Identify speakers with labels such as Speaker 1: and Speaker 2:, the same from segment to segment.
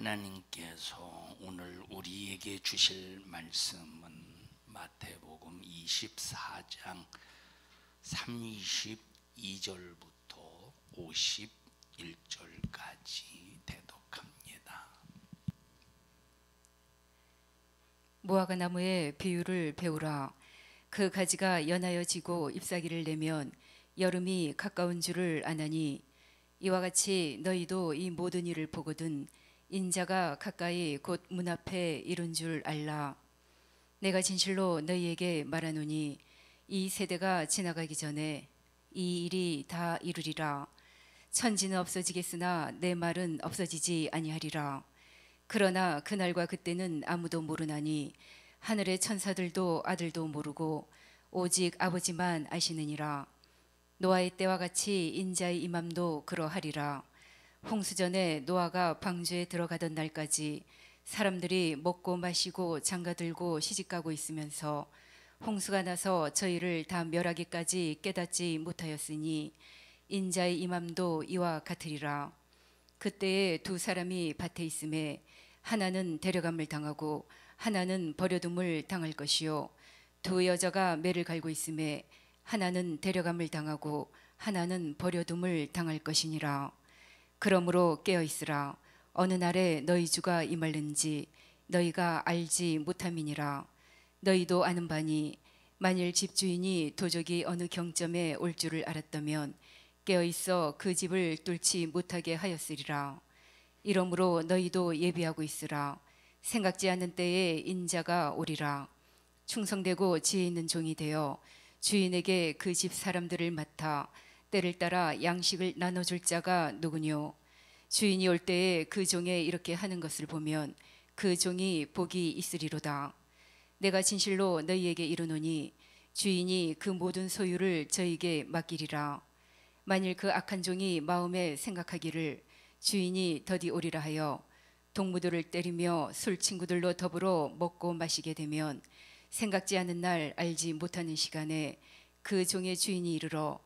Speaker 1: 하나님께서 오늘 우리에게 주실 말씀은 마태복음 24장 32절부터 51절까지 대독합니다.
Speaker 2: 무화과 나무의 비유를 배우라. 그 가지가 연하여 지고 잎사귀를 내면 여름이 가까운 줄을 아나니, 이와 같이 너희도 이 모든 일을 보거든 인자가 가까이 곧 문 앞에 이른 줄 알라. 내가 진실로 너희에게 말하노니 이 세대가 지나가기 전에 이 일이 다 이루리라. 천지는 없어지겠으나 내 말은 없어지지 아니하리라. 그러나 그날과 그때는 아무도 모르나니 하늘의 천사들도 아들도 모르고 오직 아버지만 아시느니라. 노아의 때와 같이 인자의 임함도 그러하리라. 홍수전에 노아가 방주에 들어가던 날까지 사람들이 먹고 마시고 장가들고 시집가고 있으면서 홍수가 나서 저희를 다 멸하기까지 깨닫지 못하였으니 인자의 임함도 이와 같으리라. 그때에 두 사람이 밭에 있음에 하나는 데려감을 당하고 하나는 버려둠을 당할 것이요, 두 여자가 매를 갈고 있음에 하나는 데려감을 당하고 하나는 버려둠을 당할 것이니라. 그러므로 깨어있으라. 어느 날에 너희 주가 임할는지 너희가 알지 못함이니라. 너희도 아는 바니 만일 집주인이 도적이 어느 경점에 올 줄을 알았다면 깨어있어 그 집을 뚫지 못하게 하였으리라. 이러므로 너희도 예비하고 있으라. 생각지 않은 때에 인자가 오리라. 충성되고 지혜 있는 종이 되어 주인에게 그 집 사람들을 맡아 때를 따라 양식을 나눠줄 자가 누구뇨? 주인이 올 때에 그 종에 이렇게 하는 것을 보면 그 종이 복이 있으리로다. 내가 진실로 너희에게 이르노니 주인이 그 모든 소유를 저에게 맡기리라. 만일 그 악한 종이 마음에 생각하기를 주인이 더디 오리라 하여 동무들을 때리며 술 친구들로 더불어 먹고 마시게 되면 생각지 않은 날 알지 못하는 시간에 그 종의 주인이 이르러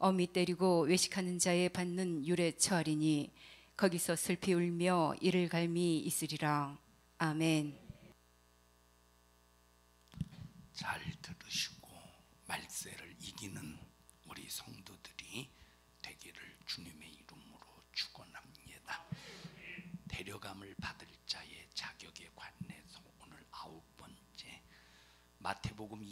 Speaker 2: 어미 때리고 외식하는 자에 받는 율에 처하리니 거기서 슬피 울며 이를 갈미 있으리라. 아멘.
Speaker 1: 잘 들으시고 말세를 이기는 우리 성도들이 되기를 주님의 이름으로 축원합니다. 데려감을 받을 자의 자격에 관해서 오늘 9번째 마태복음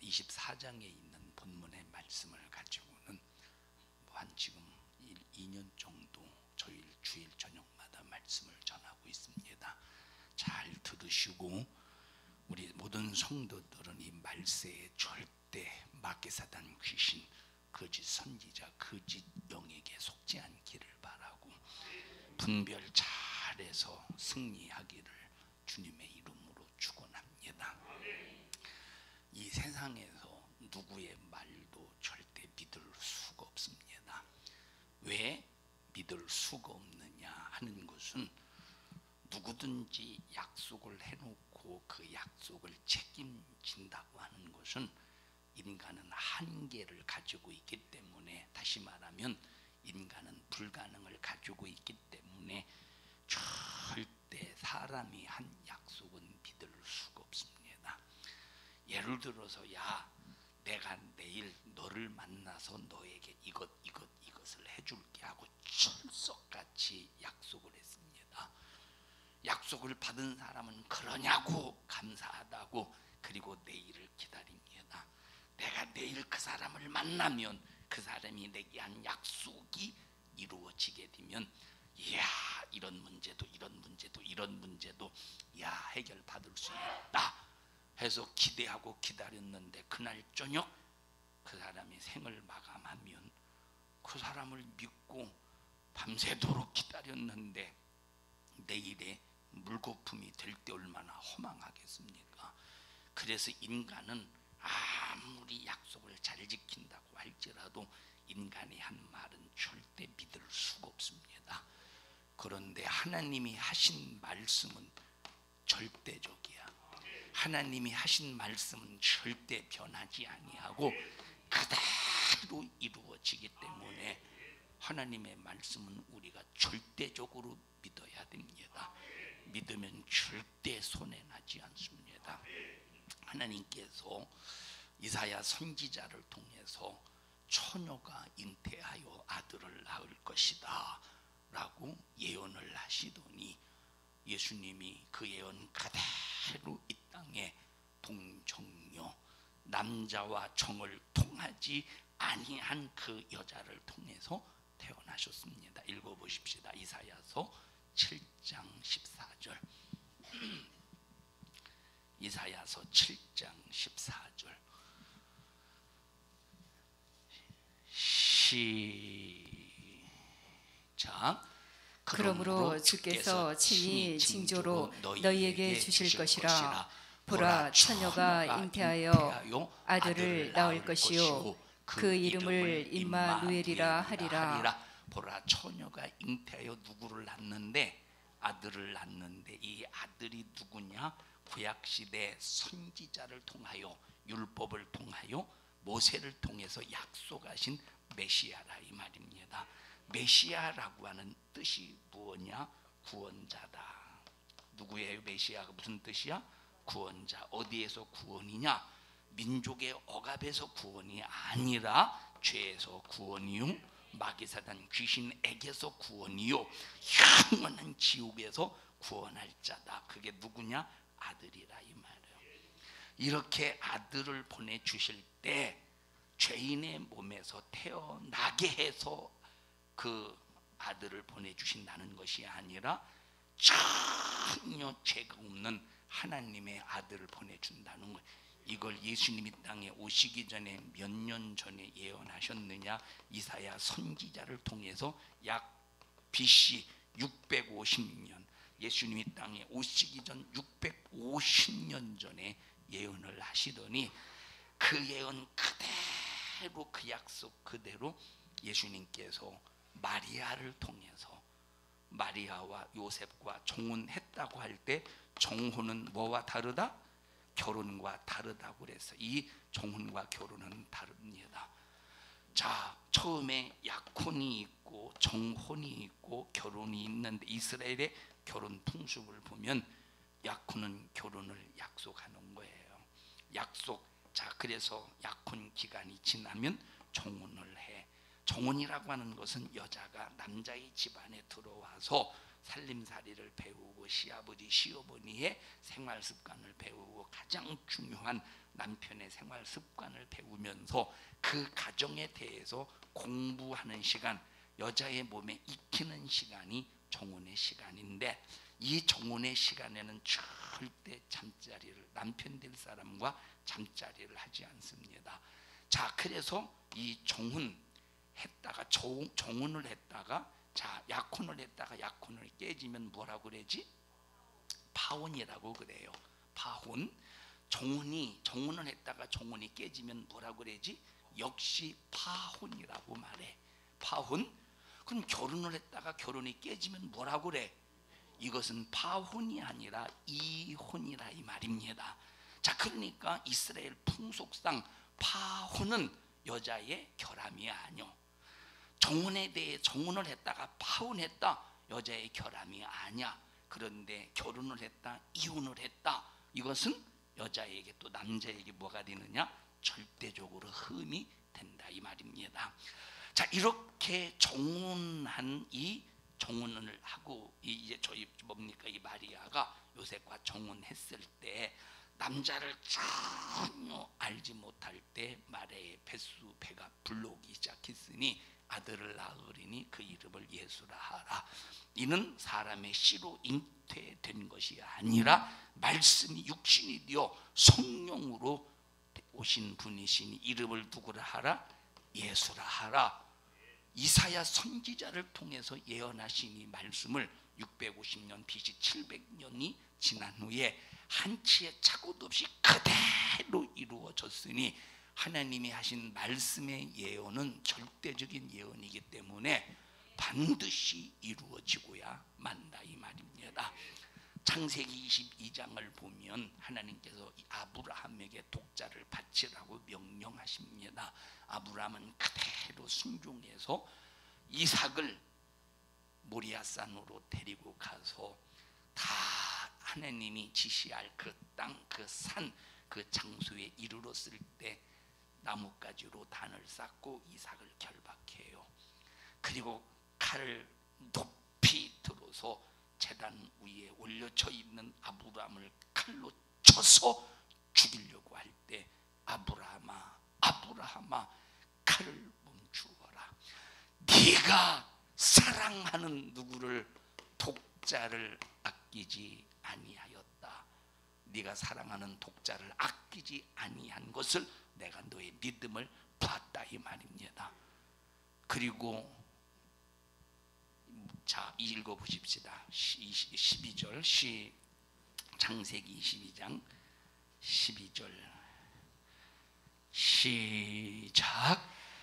Speaker 1: 24장에 있는 본문의 말씀을 가지고는 한 지금 2년 정도 주일 저녁마다 말씀을 전하고 있습니다. 잘 들으시고 우리 모든 성도들은 이 말세에 절대 마귀사단 귀신, 거짓 선지자, 거짓 영에게 속지 않기를 바라고 분별 잘해서 승리하기를 주님의 이름으로 축원합니다. 이 세상에서 누구의 말도 절대 믿을 수가 없습니다. 왜 믿을 수가 없느냐 하는 것은 누구든지 약속을 해놓고 그 약속을 책임진다고 하는 것은 인간은 한계를 가지고 있기 때문에, 다시 말하면 인간은 불가능을 가지고 있기 때문에 절대 사람이 한 약속은 믿을 수가 없습니다. 예를 들어서 내가 내일 너를 만나서 너에게 이것을 해줄게 하고 철석같이 약속을 했습니다. 약속을 받은 사람은 그러냐고 감사하다고, 그리고 내일을 기다립니다. 내가 내일 그 사람을 만나면 그 사람이 내게 한 약속이 이루어지게 되면 이런 문제도 해결받을 수 있다 해서 기대하고 기다렸는데 그날 저녁 그 사람이 생을 마감하면 그 사람을 믿고 밤새도록 기다렸는데 내일에 물거품이 될 때 얼마나 허망하겠습니까? 그래서 인간은 아무리 약속을 잘 지킨다고 할지라도 인간이 한 말은 절대 믿을 수가 없습니다. 그런데 하나님이 하신 말씀은 절대적이야. 하나님이 하신 말씀은 절대 변하지 아니하고 그대로 이루어지기 때문에 하나님의 말씀은 우리가 절대적으로 믿어야 됩니다. 믿으면 절대 손해나지 않습니다. 하나님께서 이사야 선지자를 통해서 처녀가 잉태하여 아들을 낳을 것이다 라고 예언을 하시더니 예수님이 그 예언 그대로 이 땅에 동정녀 남자와 정을 통하지 아니한 그 여자를 통해서 태어나셨습니다. 읽어보십시다. 이사야서 7장 14절. 이사야서 7장 14절. 시작.
Speaker 2: 그러므로 주께서 친히 징조로 너희에게 주실 것이라. 보라, 처녀가 잉태하여 아들을 낳을 것이요 그 이름을 임마누엘이라 하리라.
Speaker 1: 보라, 처녀가 잉태하여 누구를 낳는데? 아들을 낳는데 이 아들이 누구냐? 구약시대 선지자를 통하여, 율법을 통하여, 모세를 통해서 약속하신 메시아라 이 말입니다. 메시아라고 하는 뜻이 무엇이냐? 구원자다. 누구예요? 메시아가 무슨 뜻이야? 구원자. 어디에서 구원이냐? 민족의 억압에서 구원이 아니라 죄에서 구원이요, 마귀사단 귀신에게서 구원이요, 영원한 지옥에서 구원할 자다. 그게 누구냐? 아들이라 이 말이에요. 이렇게 아들을 보내주실 때 죄인의 몸에서 태어나게 해서 그 아들을 보내주신다는 것이 아니라 전혀 죄가 없는 하나님의 아들을 보내준다는 거예요. 이걸 예수님이 땅에 오시기 전에 몇 년 전에 예언하셨느냐? 이사야 선지자를 통해서 약 BC 650년, 예수님이 땅에 오시기 전 650년 전에 예언을 하시더니 그 예언 그대로, 그 약속 그대로 예수님께서 마리아를 통해서, 마리아와 요셉과 정혼했다고 할 때 정혼은 뭐와 다르다? 결혼과 다르다고 그래서 이 정혼과 결혼은 다릅니다. 자, 처음에 약혼이 있고 정혼이 있고 결혼이 있는데 이스라엘의 결혼 풍습을 보면 약혼은 결혼을 약속하는 거예요. 약속. 자, 그래서 약혼 기간이 지나면 정혼을 해. 정혼이라고 하는 것은 여자가 남자의 집안에 들어와서 살림살이를 배우고 시아버지 시어머니의 생활 습관을 배우고 가장 중요한 남편의 생활 습관을 배우면서 그 가정에 대해서 공부하는 시간, 여자의 몸에 익히는 시간이 정혼의 시간인데 이 정혼의 시간에는 절대 잠자리를, 남편 될 사람과 잠자리를 하지 않습니다. 자, 그래서 이 정혼 했다가 정혼을 했다가, 자, 약혼을 했다가 약혼을 깨지면 뭐라고 그러지? 파혼이라고 그래요. 파혼. 정혼을 했다가 정혼이 깨지면 뭐라고 그러지? 역시 파혼이라고 말해. 파혼. 그럼 결혼을 했다가 결혼이 깨지면 뭐라고 그래? 이것은 파혼이 아니라 이혼이라 이 말입니다. 자, 그러니까 이스라엘 풍속상 파혼은 여자의 결함이 아니요, 정혼에 대해 정혼을 했다가 파혼했다, 여자의 결함이 아니야. 그런데 결혼을 했다, 이혼을 했다, 이것은 여자에게 또 남자에게 뭐가 되느냐? 절대적으로 흠이 된다 이 말입니다. 자, 이렇게 정혼한 이 정혼을 하고 이제 저희 뭡니까? 이 마리아가 요셉과 정혼했을 때 남자를 전혀 알지 못할 때 마리아의 뱃수 배가 불러오기 시작했으니 아들을 낳으리니 그 이름을 예수라 하라. 이는 사람의 씨로 잉태된 것이 아니라 말씀이 육신이 되어 성령으로 오신 분이시니 이름을 누구라 하라? 예수라 하라. 이사야 선지자를 통해서 예언하신 이 말씀을 650년 BC 700년이 지난 후에 한치의 착오도 없이 그대로 이루어졌으니 하나님이 하신 말씀의 예언은 절대적인 예언이기 때문에 반드시 이루어지고야 만다 이 말입니다. 창세기 22장을 보면 하나님께서 아브라함에게 독자를 바치라고 명령하십니다. 아브라함은 그대로 순종해서 이삭을 모리아산으로 데리고 가서 다 하나님이 지시할 그 땅, 그 산, 그 장소에 이르렀을 때 나뭇가지로 단을 쌓고 이삭을 결박해요. 그리고 칼을 높이 들어서 제단 위에 올려져 있는 아브라함을 칼로 쳐서 죽이려고 할 때 아브라함아, 아브라함아, 칼을 멈추어라. 네가 사랑하는 누구를, 독자를 아끼지 아니하였다. 네가 사랑하는 독자를 아끼지 아니한 것을 내가 너의 믿음을 봤다 이 말입니다. 그리고 자, 읽어보십시다. 12절 창세기 22장 12절 시작.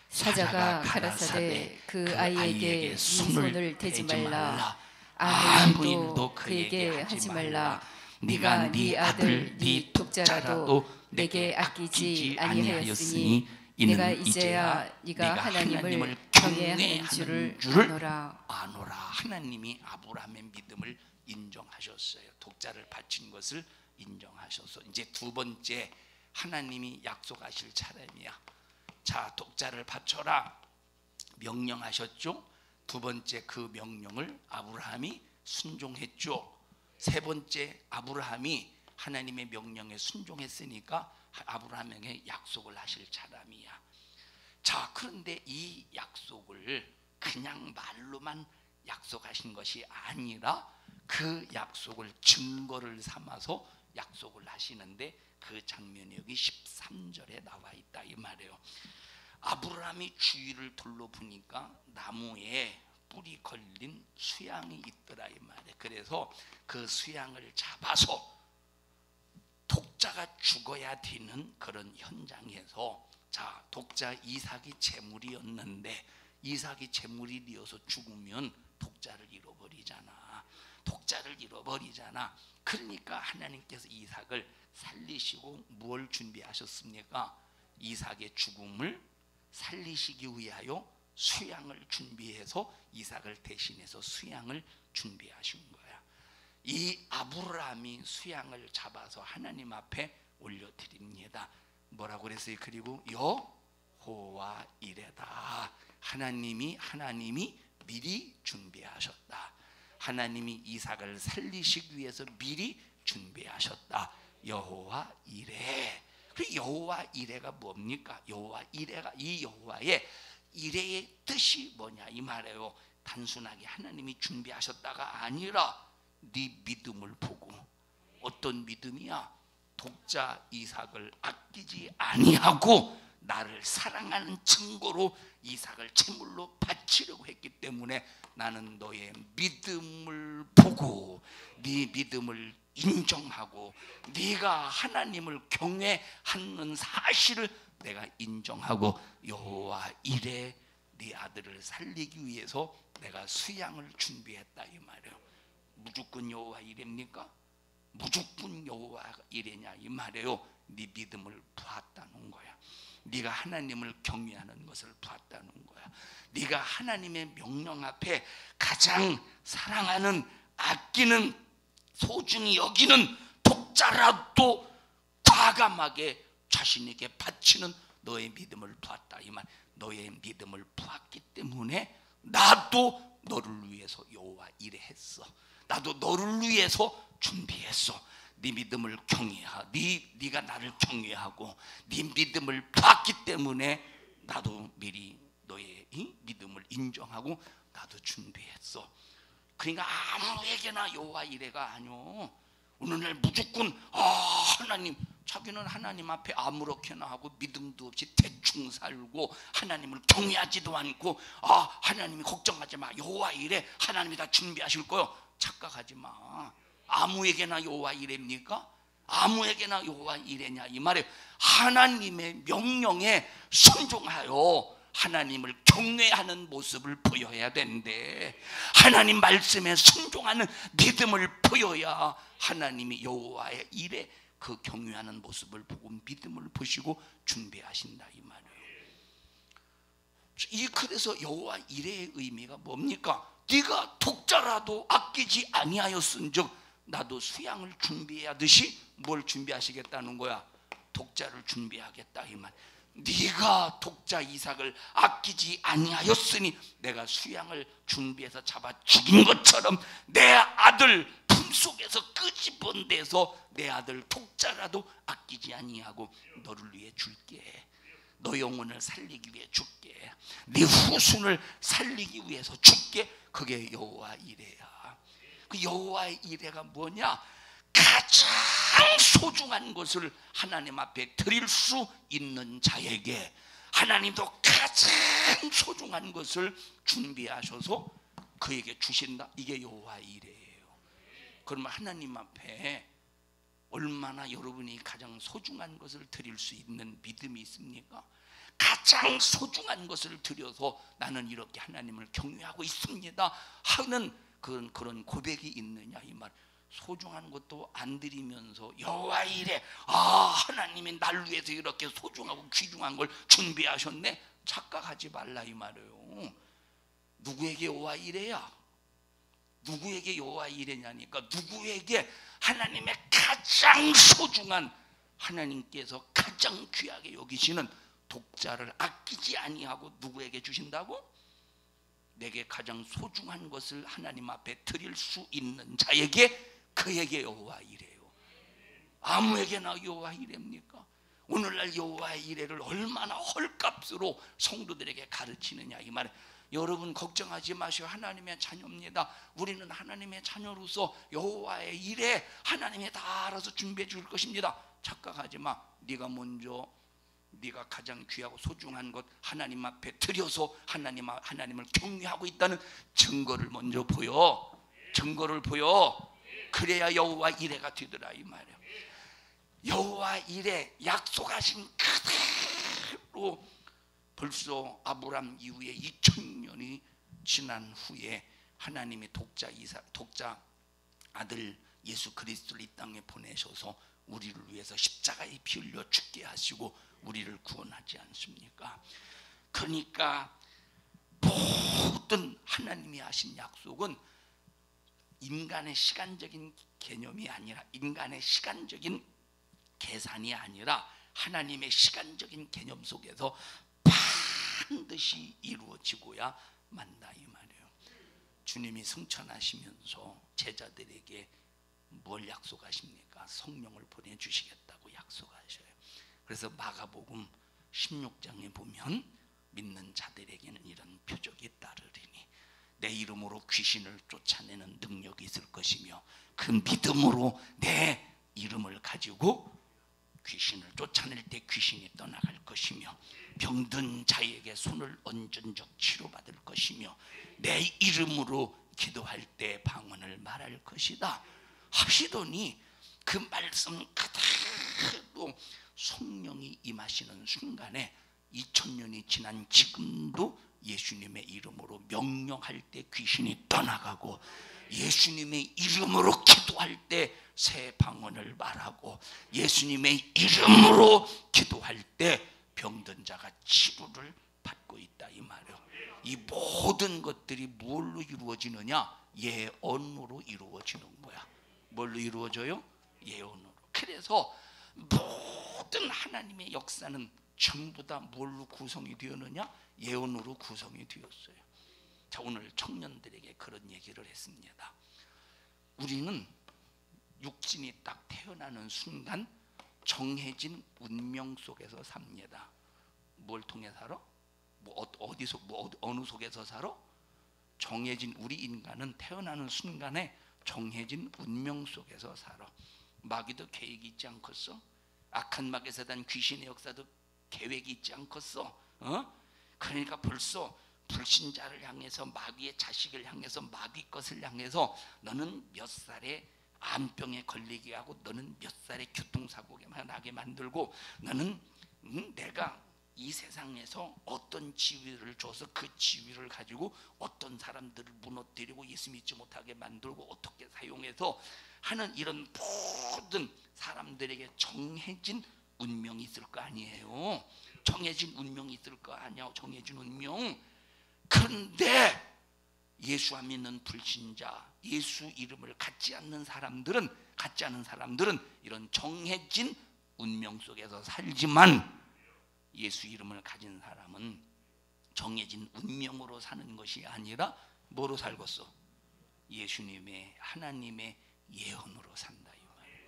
Speaker 2: 사자가 가라사대 그 아이에게 네 손을 대지 말라. 아무 일도 그에게 하지 말라. 네가 네 아들 네 독자라도 내게 아끼지 아니하였으니 내가 이제야 네가 하나님을 경외하는 줄을 아노라.
Speaker 1: 하나님이 아브라함의 믿음을 인정하셨어요. 독자를 바친 것을 인정하셔서 이제 두 번째 하나님이 약속하실 차례입니다. 자, 독자를 바쳐라 명령하셨죠. 두 번째 그 명령을 아브라함이 순종했죠. 세 번째 아브라함이 하나님의 명령에 순종했으니까 아브라함에게 약속을 하실 사람이야. 자, 그런데 이 약속을 그냥 말로만 약속하신 것이 아니라 그 약속을 증거를 삼아서 약속을 하시는데 그 장면이 여기 13절에 나와 있다 이 말이에요. 아브라함이 주위를 둘러보니까 나무에 뿔이 걸린 수양이 있더라 이 말이에요. 그래서 그 수양을 잡아서 독자가 죽어야 되는 그런 현장에서, 자, 독자 이삭이 제물이었는데 이삭이 제물이 되어서 죽으면 독자를 잃어버리잖아. 독자를 잃어버리잖아. 그러니까 하나님께서 이삭을 살리시고 뭘 준비하셨습니까? 이삭의 죽음을 살리시기 위하여 수양을 준비해서 이삭을 대신해서 수양을 준비하신 거야. 이 아브라함이 수양을 잡아서 하나님 앞에 올려드립니다. 뭐라고 그랬어요? 그리고 여호와 이레다. 하나님이 미리 준비하셨다. 하나님이 이삭을 살리시기 위해서 미리 준비하셨다. 여호와 이레. 그 여호와 이레가 뭡니까? 여호와 이레가, 이 여호와의 이레의 뜻이 뭐냐 이 말이에요. 단순하게 하나님이 준비하셨다가 아니라 네 믿음을 보고. 어떤 믿음이야? 독자 이삭을 아끼지 아니하고 나를 사랑하는 증거로 이삭을 제물로 바치려고 했기 때문에 나는 너의 믿음을 보고 네 믿음을 인정하고 네가 하나님을 경외하는 사실을 내가 인정하고 여호와 이레, 네 아들을 살리기 위해서 내가 수양을 준비했다 이 말이에요. 무조건 여호와 이레입니까? 무조건 여호와 이레냐 이 말이에요. 네 믿음을 보았다는 거야. 네가 하나님을 경외하는 것을 보았다는 거야. 네가 하나님의 명령 앞에 가장 사랑하는, 아끼는, 소중히 여기는 독자라도 과감하게 자신에게 바치는 너의 믿음을 보았다 이 말. 너의 믿음을 보았기 때문에 나도 너를 위해서 여호와 이레 했어. 나도 너를 위해서 준비했어. 네 믿음을 네가 나를 경외하고 네 믿음을 봤기 때문에 나도 미리 너의 이 믿음을 인정하고 나도 준비했어. 그러니까 아무에게나 여호와 이레가 아니오. 어느 날 무조건 하나님, 자기는 하나님 앞에 아무렇게나 하고 믿음도 없이 대충 살고 하나님을 경외하지도 않고 하나님이 걱정하지 마, 여호와 이레 하나님이 다 준비하실 거요. 착각하지 마. 아무에게나 여호와 이레입니까? 아무에게나 여호와 이레냐 이 말이에요. 하나님의 명령에 순종하여 하나님을 경외하는 모습을 보여야 되는데 하나님 말씀에 순종하는 믿음을 보여야 하나님이 여호와의 이레, 그 경외하는 모습을 보고 믿음을 보시고 준비하신다 이 말이에요. 그래서 여호와 이레의 의미가 뭡니까? 네가 독자라도 아끼지 아니하였은즉 나도 수양을 준비하듯이 뭘 준비하시겠다는 거야? 독자를 준비하겠다 이 말. 네가 독자 이삭을 아끼지 아니하였으니 내가 수양을 준비해서 잡아 죽인 것처럼 내 아들 품속에서 끄집어내서 내 아들 독자라도 아끼지 아니하고 너를 위해 줄게. 너 영혼을 살리기 위해 줄게. 네 후손을 살리기 위해서 줄게. 그게 여호와 이레야. 그 여호와의 이레가 뭐냐? 가장 소중한 것을 하나님 앞에 드릴 수 있는 자에게 하나님도 가장 소중한 것을 준비하셔서 그에게 주신다. 이게 여호와의 이레예요. 그러면 하나님 앞에 얼마나 여러분이 가장 소중한 것을 드릴 수 있는 믿음이 있습니까? 가장 소중한 것을 드려서 나는 이렇게 하나님을 경외하고 있습니다 하는 그런 고백이 있느냐 이 말. 소중한 것도 안 드리면서 여호와 이레, 하나님이 날 위해서 이렇게 소중하고 귀중한 걸 준비하셨네, 착각하지 말라 이 말이에요. 누구에게 여호와 이레야? 누구에게 여호와 이레냐니까 누구에게? 하나님의 가장 소중한, 하나님께서 가장 귀하게 여기시는 독자를 아끼지 아니하고 누구에게 주신다고? 내게 가장 소중한 것을 하나님 앞에 드릴 수 있는 자에게, 그에게 여호와 이레요. 아무에게나 여호와 이레입니까? 오늘날 여호와의 이레를 얼마나 헐값으로 성도들에게 가르치느냐 이 말이에요. 여러분 걱정하지 마시오. 하나님의 자녀입니다. 우리는 하나님의 자녀로서 여호와의 이레 하나님이 다 알아서 준비해 줄 것입니다. 착각하지 마. 네가 먼저 네가 가장 귀하고 소중한 것 하나님 앞에 드려서 하나님을 경외하고 있다는 증거를 먼저 보여. 증거를 보여. 그래야 여호와 이레가 되더라 이 말이에요. 여호와 이레 약속하신 그대로 벌써 아브람 이후에 2000년이 지난 후에 하나님이 독자 아들 예수 그리스도를 이 땅에 보내셔서 우리를 위해서 십자가에 피 흘려 죽게 하시고 우리를 구원하지 않습니까? 그러니까 모든 하나님이 하신 약속은 인간의 시간적인 개념이 아니라, 인간의 시간적인 계산이 아니라 하나님의 시간적인 개념 속에서 반드시 이루어지고야 만다 이 말이에요. 주님이 승천하시면서 제자들에게 뭘 약속하십니까? 성령을 보내주시겠다고 약속하셔요. 그래서 마가복음 16장에 보면 믿는 자들에게는 이런 표적이 따르리니 내 이름으로 귀신을 쫓아내는 능력이 있을 것이며 그 믿음으로 내 이름을 가지고 귀신을 쫓아낼 때 귀신이 떠나갈 것이며 병든 자에게 손을 얹은 적 치료받을 것이며 내 이름으로 기도할 때 방언을 말할 것이다 하시더니 그 말씀 그대로 성령이 임하시는 순간에 2000년이 지난 지금도 예수님의 이름으로 명령할 때 귀신이 떠나가고 예수님의 이름으로 기도할 때 새 방언을 말하고 예수님의 이름으로 기도할 때 병든 자가 치료를 받고 있다 이 말이에요. 이 모든 것들이 뭘로 이루어지느냐? 예언으로 이루어지는 거야. 뭘로 이루어져요? 예언으로. 그래서 모든 하나님의 역사는 전부 다 뭘로 구성이 되었느냐? 예언으로 구성이 되었어요. 자, 오늘 청년들에게 그런 얘기를 했습니다. 우리는 육신이 딱 태어나는 순간 정해진 운명 속에서 삽니다. 뭘 통해 살아? 어느 속에서 살아? 정해진, 우리 인간은 태어나는 순간에 정해진 운명 속에서 살아. 마귀도 계획이 있지 않겠어? 악한 마귀에서 난 귀신의 역사도 계획이 있지 않겠어? 그러니까 벌써 불신자를 향해서, 마귀의 자식을 향해서, 마귀 것을 향해서 너는 몇 살에 암병에 걸리게 하고 너는 몇 살에 교통사고가 나게 만들고 너는 내가 이 세상에서 어떤 지위를 줘서 그 지위를 가지고 어떤 사람들을 무너뜨리고 예수 믿지 못하게 만들고 어떻게 사용해서 하는 이런 모든 사람들에게 정해진 운명이 있을 거 아니에요. 정해진 운명이 있을 거 아니야. 정해진 운명. 그런데 예수 안 믿는 불신자, 예수 이름을 갖지 않는 사람들은 이런 정해진 운명 속에서 살지만, 예수 이름을 가진 사람은 정해진 운명으로 사는 것이 아니라 뭐로 살겠어? 예수님의, 하나님의 예언으로 산다 이 말이에요.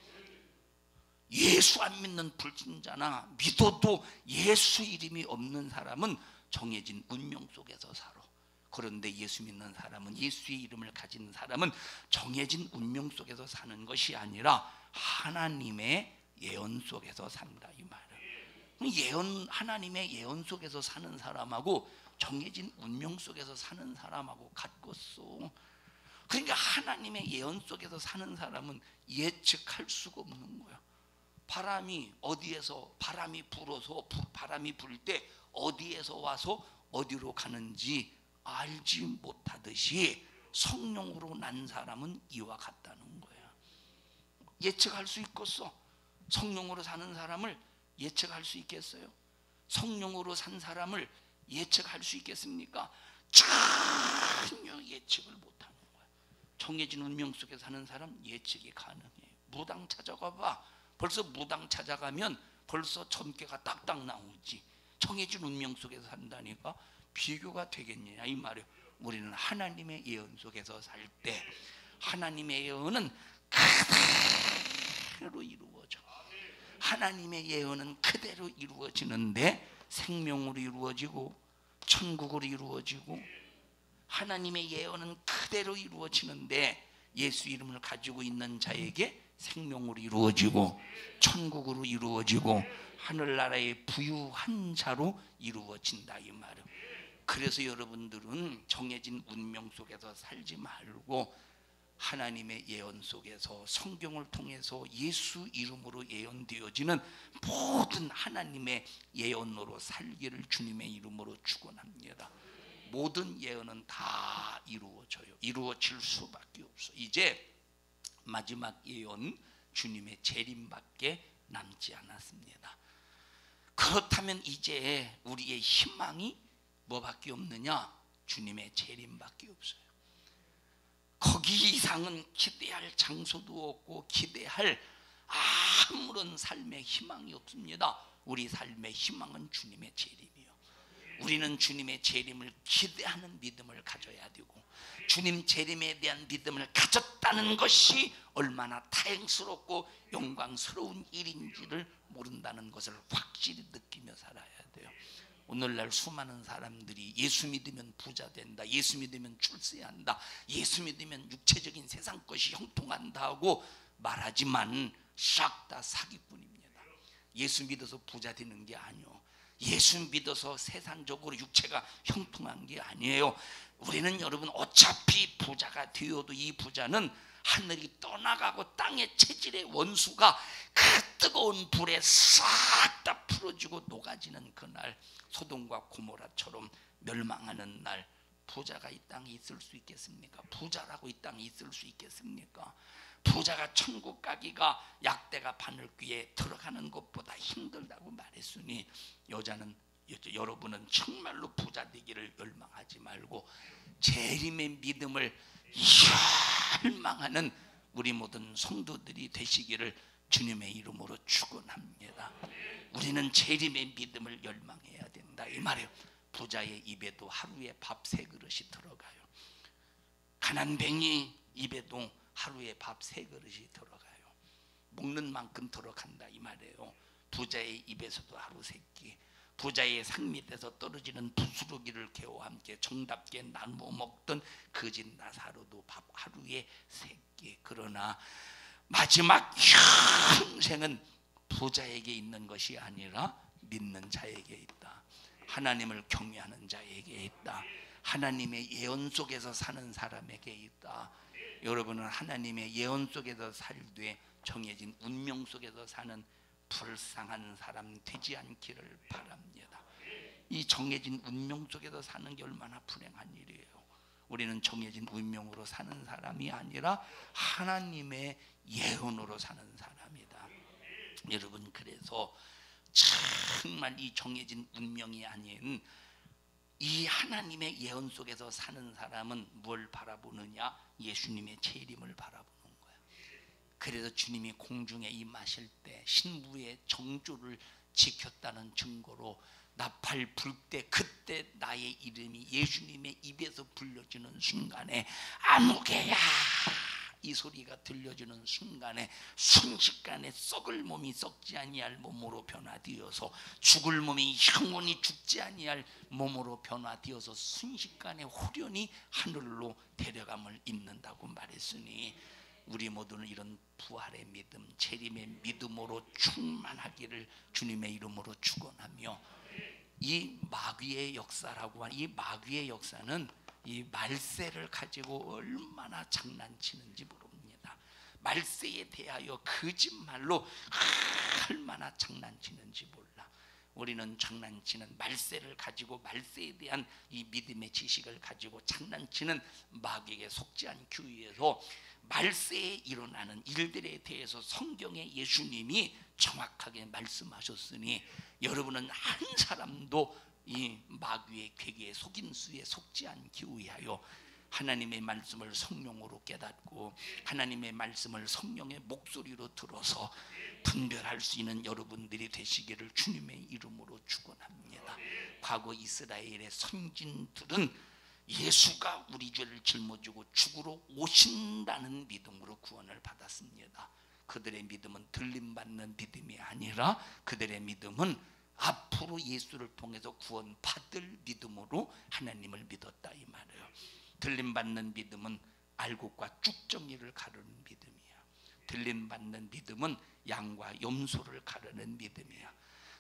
Speaker 1: 예수 안 믿는 불신자나 믿어도 예수 이름이 없는 사람은 정해진 운명 속에서 살아. 그런데 예수 믿는 사람은, 예수의 이름을 가진 사람은 정해진 운명 속에서 사는 것이 아니라 하나님의 예언 속에서 산다 이 말이에요. 하나님의 예언 속에서 사는 사람하고 정해진 운명 속에서 사는 사람하고 같겠소. 그러니까 하나님의 예언 속에서 사는 사람은 예측할 수가 없는 거야. 바람이 어디에서, 바람이 불어서, 바람이 불 때 어디에서 와서 어디로 가는지 알지 못하듯이 성령으로 난 사람은 이와 같다는 거야. 예측할 수 있겠어? 성령으로 사는 사람을 예측할 수 있겠어요? 성령으로 산 사람을 예측할 수 있겠습니까? 전혀 예측을 못하는 거야. 정해진 운명 속에 사는 사람 예측이 가능해. 무당 찾아가 봐. 벌써 무당 찾아가면 벌써 점괘가 딱딱 나오지. 정해진 운명 속에서 산다니까 비교가 되겠냐 이 말이에요. 우리는 하나님의 예언 속에서 살 때 하나님의 예언은 그대로 이루어져. 하나님의 예언은 그대로 이루어지는데 생명으로 이루어지고 천국으로 이루어지고, 하나님의 예언은 그대로 이루어지는데 예수 이름을 가지고 있는 자에게 생명으로 이루어지고 천국으로 이루어지고 하늘나라의 부유한 자로 이루어진다 이 말이에요. 그래서 여러분들은 정해진 운명 속에서 살지 말고 하나님의 예언 속에서, 성경을 통해서 예수 이름으로 예언되어지는 모든 하나님의 예언으로 살기를 주님의 이름으로 축원합니다. 모든 예언은 다 이루어져요. 이루어질 수밖에 없어. 이제 마지막 예언, 주님의 재림밖에 남지 않았습니다. 그렇다면 이제 우리의 희망이 뭐밖에 없느냐? 주님의 재림밖에 없어요. 거기 이상은 기대할 장소도 없고 기대할 아무런 삶의 희망이 없습니다. 우리 삶의 희망은 주님의 재림이요. 우리는 주님의 재림을 기대하는 믿음을 가져야 되고, 주님 재림에 대한 믿음을 가졌다는 것이 얼마나 다행스럽고 영광스러운 일인지를 모른다는 것을 확실히 느끼며 살아야 돼요. 오늘날 수많은 사람들이 예수 믿으면 부자 된다, 예수 믿으면 출세한다, 예수 믿으면 육체적인 세상 것이 형통한다고 말하지만 싹 다 사기꾼입니다. 예수 믿어서 부자 되는 게 아니요, 예수 믿어서 세상적으로 육체가 형통한 게 아니에요. 우리는 여러분 어차피 부자가 되어도 이 부자는 하늘이 떠나가고 땅의 체질의 원수가 그 뜨거운 불에 싹 다 풀어지고 녹아지는 그날, 소돔과 고모라처럼 멸망하는 날, 부자가 이 땅에 있을 수 있겠습니까? 부자라고 이 땅에 있을 수 있겠습니까? 부자가 천국 가기가 약대가 바늘귀에 들어가는 것보다 힘들다고 말했으니, 여러분은 정말로 부자 되기를 열망하지 말고 재림의 믿음을 열망하는 우리 모든 성도들이 되시기를 주님의 이름으로 축원합니다. 우리는 재림의 믿음을 열망해야 된다 이 말이에요. 부자의 입에도 하루에 밥 3그릇이 들어가요. 가난뱅이 입에도 하루에 밥 3그릇이 들어가요. 먹는 만큼 들어간다 이 말이에요. 부자의 입에서도 하루 3끼, 부자의 상 밑에서 떨어지는 부스러기를 개와 함께 정답게 나누어 먹던 거짓 나사로도 밥 하루에 3끼. 그러나 마지막 평생은 부자에게 있는 것이 아니라 믿는 자에게 있다. 하나님을 경외하는 자에게 있다. 하나님의 예언 속에서 사는 사람에게 있다. 여러분은 하나님의 예언 속에서 살되 정해진 운명 속에서 사는 불쌍한 사람 되지 않기를 바랍니다. 이 정해진 운명 속에서 사는 게 얼마나 불행한 일이에요. 우리는 정해진 운명으로 사는 사람이 아니라 하나님의 예언으로 사는 사람이다. 여러분, 그래서 정말 이 정해진 운명이 아닌 이 하나님 하나님의 예언 속에서 사는 사람은 뭘 바라보느냐? 예수님의 재림을 바라보는 거야. 그래서 주님이 공중에 임하실 때 신부의 정조를 지켰다는 증거로 나팔 불 때 그때 나의 이름이 예수님의 입에서 불려지는 순간에 아무개야 이 소리가 들려지는 순간에 순식간에 썩을 몸이 썩지 아니할 몸으로 변화되어서 죽을 몸이 영원히 죽지 아니할 몸으로 변화되어서 순식간에 후련히 하늘로 데려감을 입는다고 말했으니 우리 모두는 이런 부활의 믿음, 재림의 믿음으로 충만하기를 주님의 이름으로 축원하며, 이 마귀의 역사라고 하는 이 마귀의 역사는 이 말세를 가지고 얼마나 장난치는지 모릅니다. 말세에 대하여 거짓말로 얼마나 장난치는지 몰라. 우리는 장난치는 말세를 가지고 말세에 대한 이 믿음의 지식을 가지고 장난치는 마귀에게 속지 않기 위해서 말세에 일어나는 일들에 대해서 성경에 예수님이 정확하게 말씀하셨으니 여러분은 한 사람도 이 마귀의 괴계의 속임수에 속지 않기 위하여 하나님의 말씀을 성령으로 깨닫고 하나님의 말씀을 성령의 목소리로 들어서 분별할 수 있는 여러분들이 되시기를 주님의 이름으로 축원합니다. 과거 이스라엘의 선진들은 예수가 우리 죄를 짊어지고 죽으러 오신다는 믿음으로 구원을 받았습니다. 그들의 믿음은 들림받는 믿음이 아니라 그들의 믿음은 앞으로 예수를 통해서 구원받을 믿음으로 하나님을 믿었다 이 말이에요. 들림받는 믿음은 알곡과 쭉정이를 가르는 믿음이야. 들림받는 믿음은 양과 염소를 가르는 믿음이야.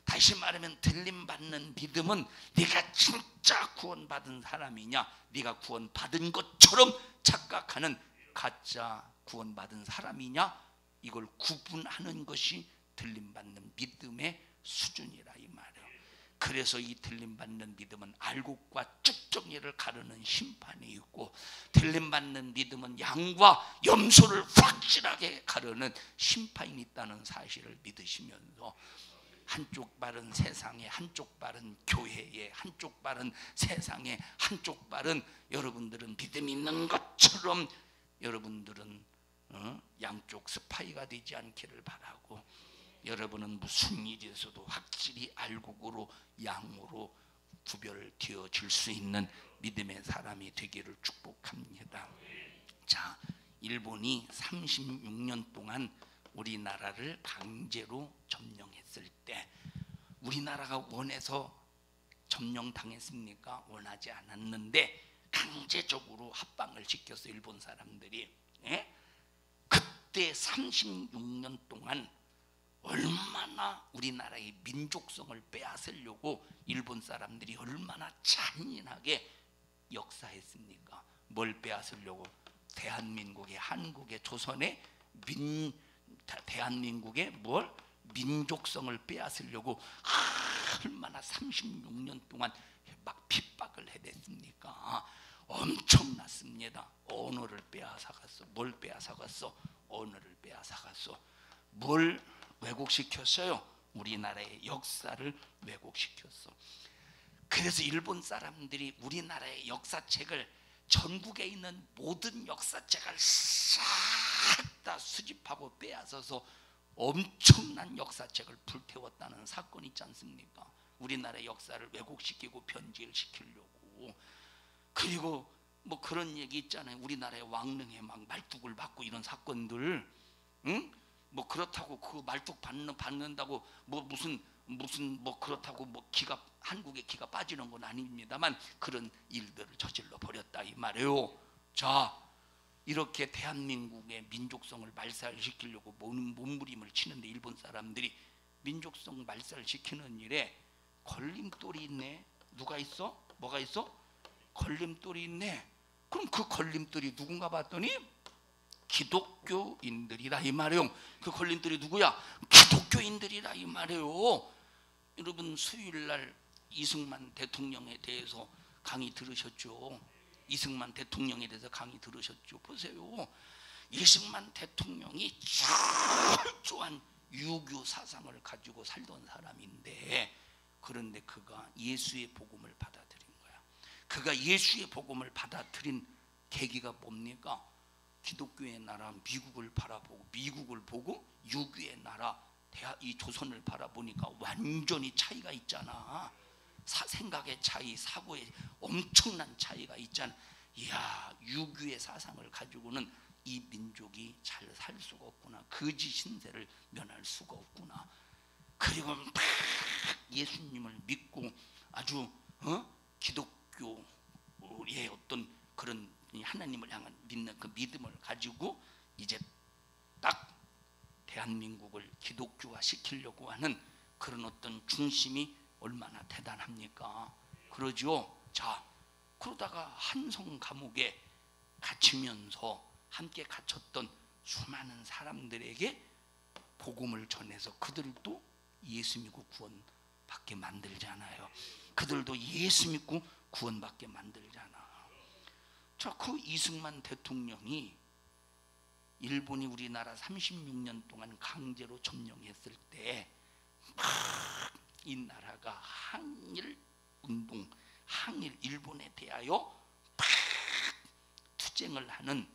Speaker 1: 다시 말하면 들림받는 믿음은 네가 진짜 구원받은 사람이냐, 네가 구원받은 것처럼 착각하는 가짜 구원받은 사람이냐, 이걸 구분하는 것이 들림받는 믿음의 수준이라 이 말이에요. 그래서 이 들림받는 믿음은 알곡과 쭉정이를 가르는 심판이 있고, 들림받는 믿음은 양과 염소를 확실하게 가르는 심판이 있다는 사실을 믿으시면서 한쪽 발은 세상에, 한쪽 발은 교회에, 한쪽 발은 세상에, 한쪽 발은 여러분들은 믿음 있는 것처럼 여러분들은 양쪽 스파이가 되지 않기를 바라고, 여러분은 무슨 일이 있어도 확실히 알곡으로 양으로 구별되어질 수 있는 믿음의 사람이 되기를 축복합니다. 자, 일본이 36년 동안 우리나라를 강제로 점령했을 때 우리나라가 원해서 점령당했습니까? 원하지 않았는데 강제적으로 합방을 시켰어 일본 사람들이. 그때 36년 동안 얼마나 우리나라의 민족성을 빼앗으려고 일본 사람들이 얼마나 잔인하게 역사했습니까? 뭘 빼앗으려고? 대한민국의, 한국의, 조선의 대한민국의 뭘? 민족성을 빼앗으려고 얼마나 36년 동안 막 핍박을 해댔습니까? 엄청났습니다. 언어를 빼앗아갔어. 뭘 빼앗아갔어? 언어를 빼앗아갔어. 뭘 왜곡시켰어요? 우리나라의 역사를 왜곡시켰어. 그래서 일본 사람들이 우리나라의 역사책을, 전국에 있는 모든 역사책을 싹 다 수집하고 빼앗아서 엄청난 역사책을 불태웠다는 사건이 있지 않습니까? 우리나라의 역사를 왜곡시키고 변질 시키려고. 그리고 뭐 그런 얘기 있잖아요. 우리나라의 왕릉에 막 말뚝을 받고 이런 사건들, 뭐 그렇다고 그 말뚝 받는다고 뭐 무슨 뭐 그렇다고 뭐 기가, 한국의 기가 빠지는 건 아닙니다만 그런 일들을 저질러 버렸다 이 말이에요. 자, 이렇게 대한민국의 민족성을 말살시키려고 몸부림을 치는데 일본 사람들이 민족성 말살시키는 일에 걸림돌이 있네. 누가 있어? 뭐가 있어? 걸림돌이 있네. 그럼 그 걸림돌이 누군가 봤더니 기독교인들이라 이 말이에요. 그 걸림돌이 누구야? 기독교인들이라 이 말이에요. 여러분 수요일날 이승만 대통령에 대해서 강의 들으셨죠? 이승만 대통령에 대해서 강의 들으셨죠? 보세요. 이승만 대통령이 철저한 유교 사상을 가지고 살던 사람인데, 그런데 그가 예수의 복음을 받아들인 거야. 그가 예수의 복음을 받아들인 계기가 뭡니까? 기독교의 나라 미국을 바라보고, 미국을 보고 유교의 나라 이 조선을 바라보니까 완전히 차이가 있잖아. 생각의 차이, 사고의 엄청난 차이가 있잖아. 이야, 유교의 사상을 가지고는 이 민족이 잘 살 수가 없구나. 거짓 신세를 면할 수가 없구나. 그리고 막 예수님을 믿고 아주 기독교의 어떤 그런 하나님을 향한 믿는 그 믿음을 가지고 이제 딱 대한민국을 기독교화 시키려고 하는 그런 어떤 중심이 얼마나 대단합니까? 그러죠. 자, 그러다가 한성 감옥에 갇히면서 함께 갇혔던 수많은 사람들에게 복음을 전해서 그들도 예수 믿고 구원받게 만들잖아요. 그들도 예수 믿고 구원받게 만들잖아. 자, 그 이승만 대통령이 일본이 우리나라 36년 동안 강제로 점령했을 때 이 나라가 항일 운동, 항일 일본에 대하여 투쟁을 하는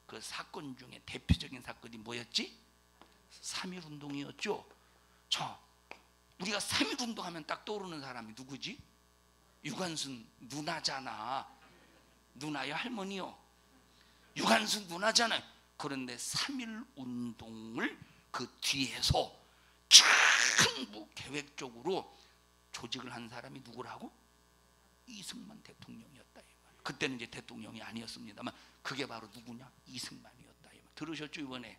Speaker 1: 그 사건 중에 대표적인 사건이 뭐였지? 3.1 운동이었죠. 자, 우리가 3.1 운동하면 딱 떠오르는 사람이 누구지? 유관순 누나잖아. 누나요, 할머니요? 유관순 누나잖아요. 그런데 3.1 운동을 그 뒤에서 전부 계획적으로 조직을 한 사람이 누구라고? 이승만 대통령이었다 이 말. 그때는 이제 대통령이 아니었습니다만 그게 바로 누구냐? 이승만이었다 이 말. 들으셨죠 이번에?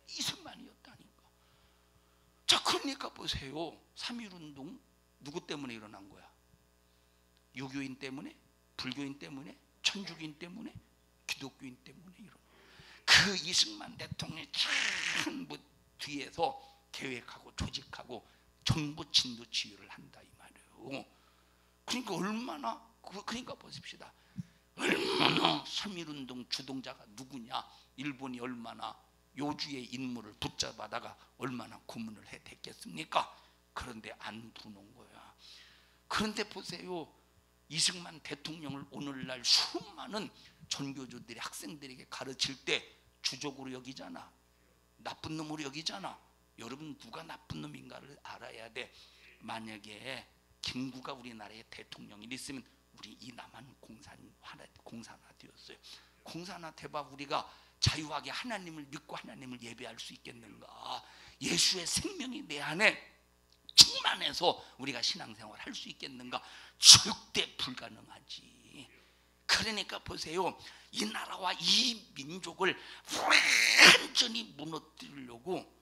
Speaker 1: 이승만이었다니까. 자, 그러니까 보세요. 3.1 운동 누구 때문에 일어난 거야? 유교인 때문에? 불교인 때문에? 천주교인 때문에? 기독교인 때문에 일어난 거야. 그 이승만 대통령이 전부 뒤에서 계획하고 조직하고 전부 진두지휘를 한다 이 말이에요. 그러니까 얼마나, 그러니까 보십시다. 얼마나 3.1 운동 주동자가 누구냐? 일본이 얼마나 요주의 인물을 붙잡아다가 얼마나 고문을 해댔겠습니까? 그런데 안 부는 거야. 그런데 보세요. 이승만 대통령을 오늘날 수많은 전교조들이 학생들에게 가르칠 때 주적으로 여기잖아. 나쁜 놈으로 여기잖아. 여러분, 누가 나쁜 놈인가를 알아야 돼. 만약에 김구가 우리나라의 대통령이 있으면 우리 이 남한 공산화 되었어요. 공산화 돼봐 우리가 자유하게 하나님을 믿고 하나님을 예배할 수 있겠는가? 예수의 생명이 내 안에 충만해서 우리가 신앙생활 할 수 있겠는가? 절대 불가능하지. 그러니까 보세요. 이 나라와 이 민족을 완전히 무너뜨리려고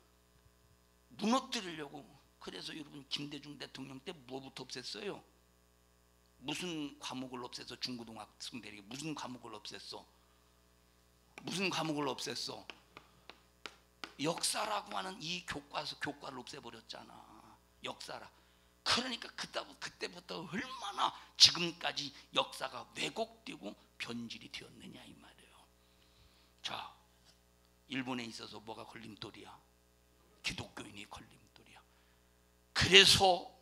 Speaker 1: 그래서 여러분 김대중 대통령 때 뭐부터 없앴어요? 무슨 과목을 없앴어? 중고등학생들에게 무슨 과목을 없앴어? 무슨 과목을 없앴어? 역사라고 하는 이 교과를 없애버렸잖아. 역사라. 그러니까 그때부터 얼마나 지금까지 역사가 왜곡되고 변질이 되었느냐 이 말이에요. 자, 일본에 있어서 뭐가 걸림돌이야? 기독교인이 걸림돌이야. 그래서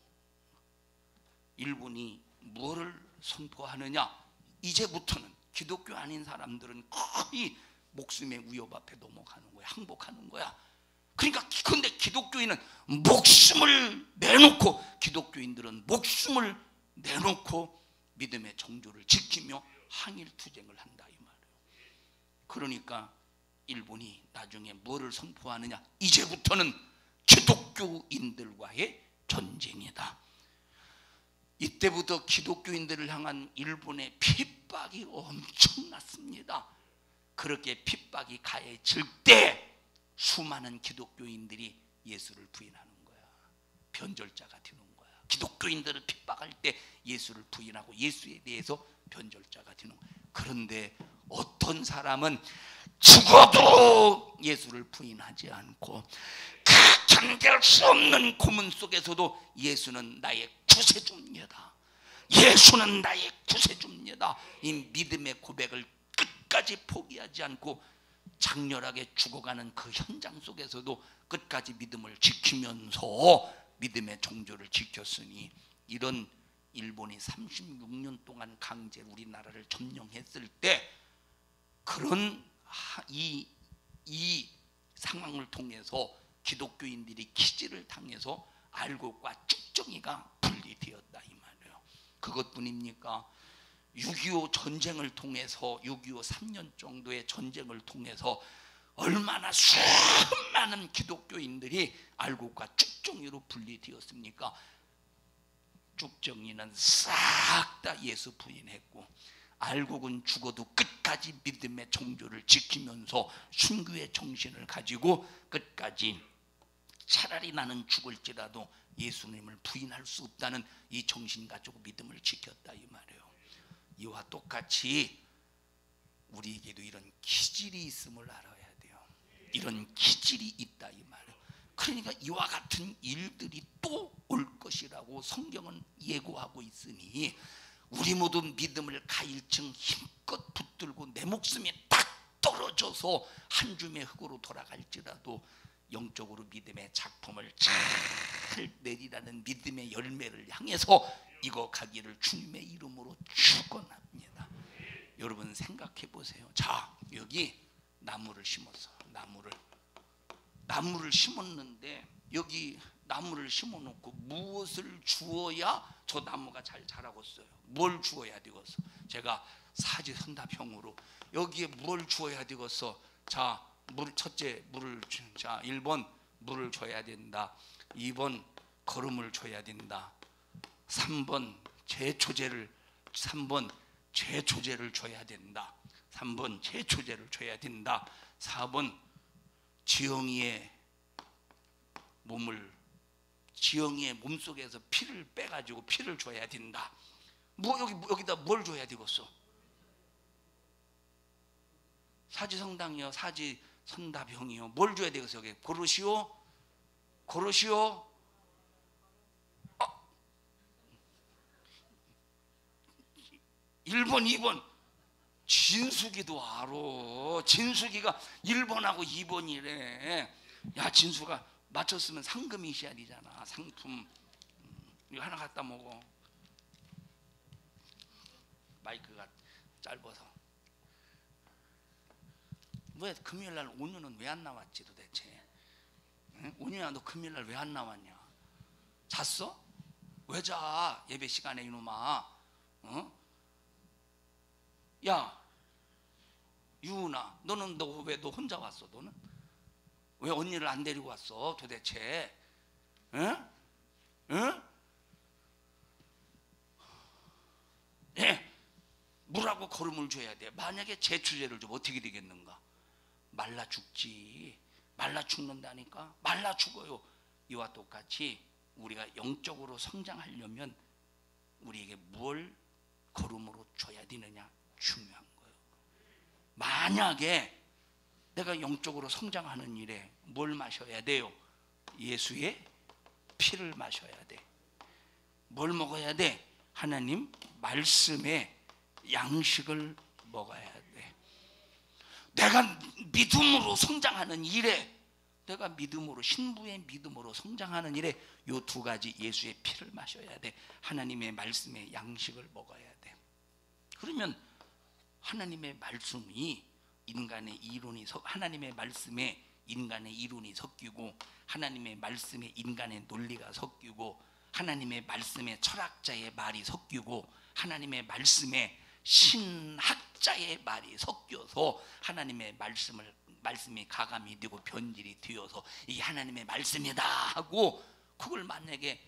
Speaker 1: 일본이 뭐를 선포하느냐? 이제부터는 기독교 아닌 사람들은 거의 목숨의 위협 앞에 넘어가는 거야. 항복하는 거야. 그러니까 근데 기독교인은 목숨을 내놓고, 기독교인들은 목숨을 내놓고 믿음의 정조를 지키며 항일투쟁을 한다 이 말이에요. 그러니까 일본이 나중에 뭐를 선포하느냐? 이제부터는 기독교인들과의 전쟁이다. 이때부터 기독교인들을 향한 일본의 핍박이 엄청났습니다. 그렇게 핍박이 가해질 때 수많은 기독교인들이 예수를 부인하는 거야. 변절자가 되는 거야. 기독교인들을 핍박할 때 예수를 부인하고 예수에 대해서 변절자가 되는 거야. 그런데 어떤 사람은 죽어도 예수를 부인하지 않고 그 견딜 수 없는 고문 속에서도 예수는 나의 구세주입니다. 예수는 나의 구세주입니다. 이 믿음의 고백을 끝까지 포기하지 않고 장렬하게 죽어가는 그 현장 속에서도 끝까지 믿음을 지키면서 믿음의 정조를 지켰으니 이런 일본이 36년 동안 강제로 우리나라를 점령했을 때 그런 이 상황을 통해서 기독교인들이 기지를 당해서 알곡과 쭉정이가 분리되었다 이 말이에요. 그것뿐입니까? 6.25 전쟁을 통해서 6.25 3년 정도의 전쟁을 통해서 얼마나 수많은 기독교인들이 알곡과 쭉정이로 분리되었습니까? 쭉정이는 싹 다 예수 부인했고 알곡은 죽어도 끝까지 믿음의 정조를 지키면서 순교의 정신을 가지고 끝까지 차라리 나는 죽을지라도 예수님을 부인할 수 없다는 이 정신 가지고 믿음을 지켰다 이 말이에요. 이와 똑같이 우리에게도 이런 기질이 있음을 알아야 돼요. 이런 기질이 있다 이 말이에요. 그러니까 이와 같은 일들이 또 올 것이라고 성경은 예고하고 있으니 우리 모두 믿음을 가일층 힘껏 붙들고 내 목숨이 딱 떨어져서 한 줌의 흙으로 돌아갈지라도 영적으로 믿음의 작품을 잘 내리라는 믿음의 열매를 향해서 익어가기를 주님의 이름으로 축원합니다. 여러분 생각해 보세요. 자, 여기 나무를 심었어. 나무를 심었는데 여기 나무를 심어놓고 무엇을 주어야 저 나무가 잘 자라겠어요? 뭘 주어야 되겠어? 제가 사지선다평으로 여기에 뭘 주어야 되겠어? 자, 첫째 물을 자 1번 물을 줘야 된다. 2번 거름을 줘야 된다. 3번 제초제를 줘야 된다. 3번 제초제를 줘야 된다. 4번 지영이의 몸속에서 피를 빼가지고 피를 줘야 된다. 여기다 뭘 줘야 되겠어? 사지성당이요, 사지선다병이요. 뭘 줘야 되겠어? 여기 고르시오. 1번, 2번. 진숙이도 알아. 진숙이가 1번하고 2번이래. 야, 진숙아 맞췄으면 상금이 있어야 되잖아. 상품. 이거 하나 갖다 먹어. 마이크가 짧아서. 왜 금요일날 온유는 왜 안 나왔지 도대체? 응? 온유야 너 금요일날 왜 안 나왔냐? 잤어? 왜 자? 예배 시간에 이놈아. 어? 야 유은아 너는 왜 너 혼자 왔어? 너는 왜 언니를 안 데리고 왔어 도대체? 응? 응? 예, 물하고 거름을 줘야 돼. 만약에 제초제를 좀 어떻게 되겠는가? 말라 죽지. 말라 죽는다니까. 말라 죽어요. 이와 똑같이 우리가 영적으로 성장하려면 우리에게 뭘 거름으로 줘야 되느냐 중요한 거예요. 만약에 내가 영적으로 성장하는 일에 뭘 마셔야 돼요? 예수의 피를 마셔야 돼. 뭘 먹어야 돼? 하나님 말씀의 양식을 먹어야 돼. 내가 믿음으로 성장하는 일에, 내가 믿음으로, 신부의 믿음으로 성장하는 일에 이 두 가지 예수의 피를 마셔야 돼. 하나님의 말씀의 양식을 먹어야 돼. 그러면 하나님의 말씀이 인간의 이론이 하나님의 말씀에 인간의 이론이 섞이고, 하나님의 말씀에 인간의 논리가 섞이고, 하나님의 말씀에 철학자의 말이 섞이고, 하나님의 말씀에 신학자의 말이 섞여서 하나님의 말씀이 가감이 되고 변질이 되어서 이게 하나님의 말씀이다 하고, 그걸 만약에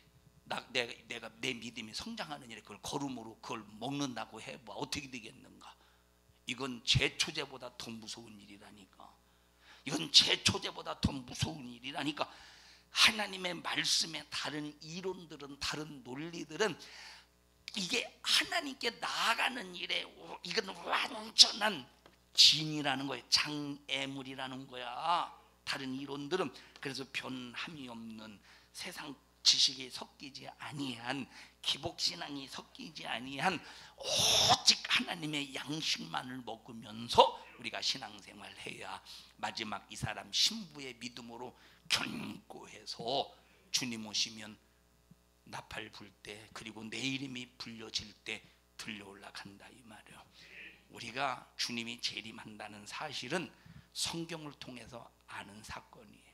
Speaker 1: 내가 내 믿음이 성장하는 일에 그걸 거름으로 그걸 먹는다고 해봐. 어떻게 되겠는가? 이건 제초제보다 더 무서운 일이라니까. 이건 제초제보다 더 무서운 일이라니까. 하나님의 말씀에 다른 이론들은, 다른 논리들은 이게 하나님께 나아가는 일에 이건 완전한 진이라는 거예요. 장애물이라는 거야. 다른 이론들은. 그래서 변함이 없는, 세상 지식이 섞이지 아니한, 기복신앙이 섞이지 아니한 오직 하나님의 양식만을 먹으면서 우리가 신앙생활해야 마지막 이 사람 신부의 믿음으로 견고해서 주님 오시면 나팔 불 때, 그리고 내 이름이 불려질 때 들려 올라간다 이 말이에요. 우리가 주님이 재림한다는 사실은 성경을 통해서 아는 사건이에요.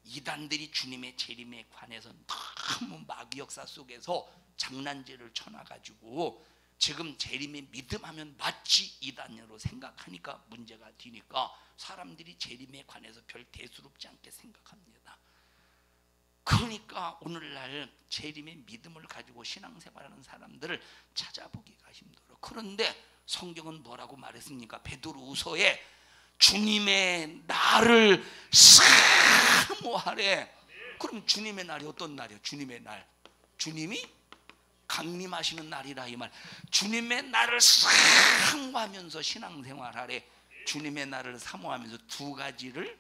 Speaker 1: 이단들이 주님의 재림에 관해서 너무 마귀 역사 속에서 장난질을 쳐놔가지고 지금 재림의 믿음하면 마치 이단으로 생각하니까 문제가 되니까 사람들이 재림에 관해서 별 대수롭지 않게 생각합니다. 그러니까 오늘날 재림의 믿음을 가지고 신앙생활하는 사람들을 찾아보기가 힘들어. 그런데 성경은 뭐라고 말했습니까? 베드로후서에 주님의 날을 사모하래. 그럼 주님의 날이 어떤 날이에요? 주님의 날, 주님이 강림하시는 날이라 이 말. 주님의 날을 사모하면서 신앙생활하래. 주님의 날을 사모하면서 두 가지를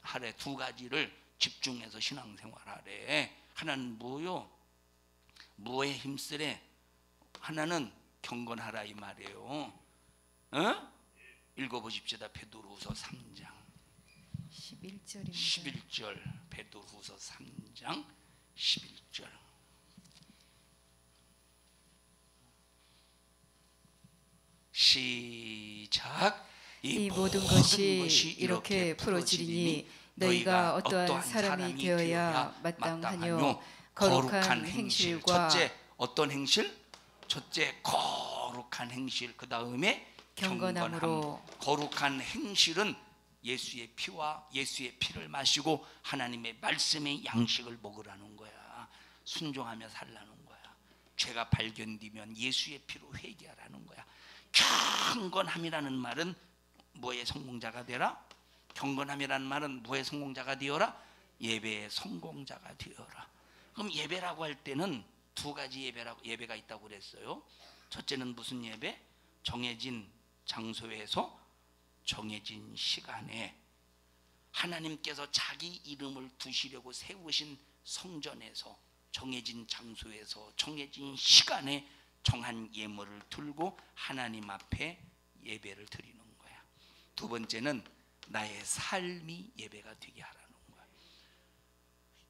Speaker 1: 하래. 두 가지를 집중해서 신앙생활하래. 하나는 뭐요? 뭐에 힘쓰래? 하나는 경건하라 이 말이에요. 읽어보십시다. 베드로후서 3장
Speaker 2: 11절입니다.
Speaker 1: 11절. 베드로후서 3장 11절. 시작.
Speaker 2: 이 모든 것이 이렇게 풀어지리니 너희가 어떠한 사람이 되어야 마땅하뇨. 거룩한 행실과
Speaker 1: 첫째 어떤 행실? 첫째 거룩한 행실. 그 다음에
Speaker 2: 경건함으로.
Speaker 1: 거룩한 행실은 예수의 피와 예수의 피를 마시고 하나님의 말씀의 양식을 먹으라는 거야. 순종하며 살라는 거야. 죄가 발견되면 예수의 피로 회개하라는 거야. 경건함이라는 말은 뭐의 성공자가 되라? 경건함이라는 말은 뭐의 성공자가 되어라? 예배의 성공자가 되어라. 그럼 예배라고 할 때는 두 가지 예배가 있다고 그랬어요. 첫째는 무슨 예배? 정해진 장소에서 정해진 시간에 하나님께서 자기 이름을 두시려고 세우신 성전에서 정해진 장소에서 정해진 시간에 정한 예물을 들고 하나님 앞에 예배를 드리는 거야. 두 번째는 나의 삶이 예배가 되게 하라는 거야.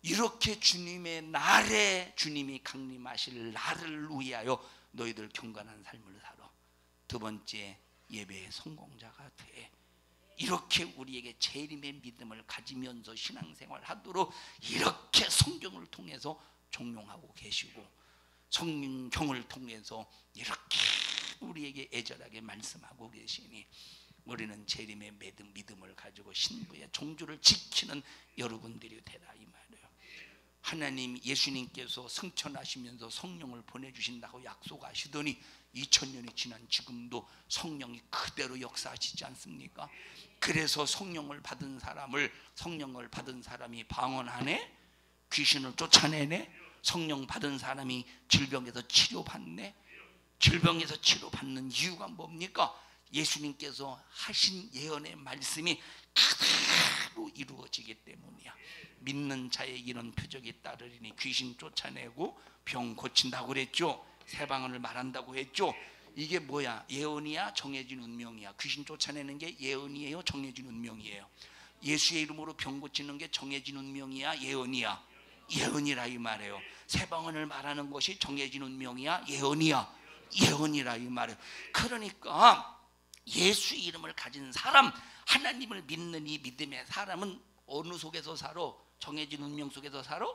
Speaker 1: 이렇게 주님의 날에 주님이 강림하실 날을 위하여 너희들 경건한 삶을 살아. 두 번째, 예배의 성공자가 돼. 이렇게 우리에게 재림의 믿음을 가지면서 신앙생활 하도록 이렇게 성경을 통해서 종용하고 계시고 성경을 통해서 이렇게 우리에게 애절하게 말씀하고 계시니 우리는 재림의 믿음을 가지고 신부의 종주를 지키는 여러분들이 되라 이 말이에요. 하나님 예수님께서 승천하시면서 성령을 보내주신다고 약속하시더니 2000년이 지난 지금도 성령이 그대로 역사하시지 않습니까? 그래서 성령을 받은 사람이 방언하네, 귀신을 쫓아내네, 성령 받은 사람이 질병에서 치료받네. 질병에서 치료받는 이유가 뭡니까? 예수님께서 하신 예언의 말씀이 그대로 이루어지기 때문이야. 믿는 자의 이런 표적이 따르리니 귀신 쫓아내고 병 고친다고 그랬죠. 새 방언을 말한다고 했죠. 이게 뭐야? 예언이야? 정해진 운명이야? 귀신 쫓아내는 게 예언이에요? 정해진 운명이에요? 예수의 이름으로 병 고치는 게 정해진 운명이야? 예언이야? 예언이라 이 말이에요. 새 방언을 말하는 것이 정해진 운명이야? 예언이야? 예언이라 이 말이에요. 그러니까 예수 이름을 가진 사람, 하나님을 믿는 이 믿음의 사람은 어느 속에서 살아? 정해진 운명 속에서 살아?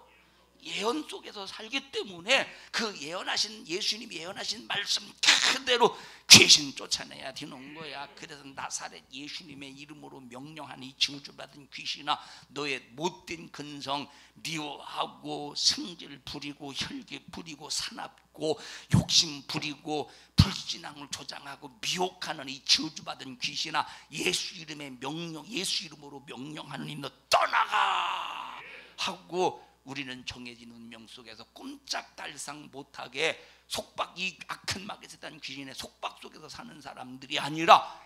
Speaker 1: 예언 속에서 살기 때문에 그 예언하신 예수님이 예언하신 말씀 그대로 귀신 쫓아내야 되는 거야. 그래서 나사렛 예수님의 이름으로 명령하니 징조받은 귀신아, 너의 못된 근성, 미워하고 승질 부리고 혈기 부리고 사납고 욕심 부리고 불신앙을 조장하고 미혹하는 이 저주받은 귀신아, 예수 이름으로 명령하느니 너 떠나가 하고, 우리는 정해진 운명 속에서 꼼짝달싹 못하게 이 악한 마귀세단 귀신의 속박 속에서 사는 사람들이 아니라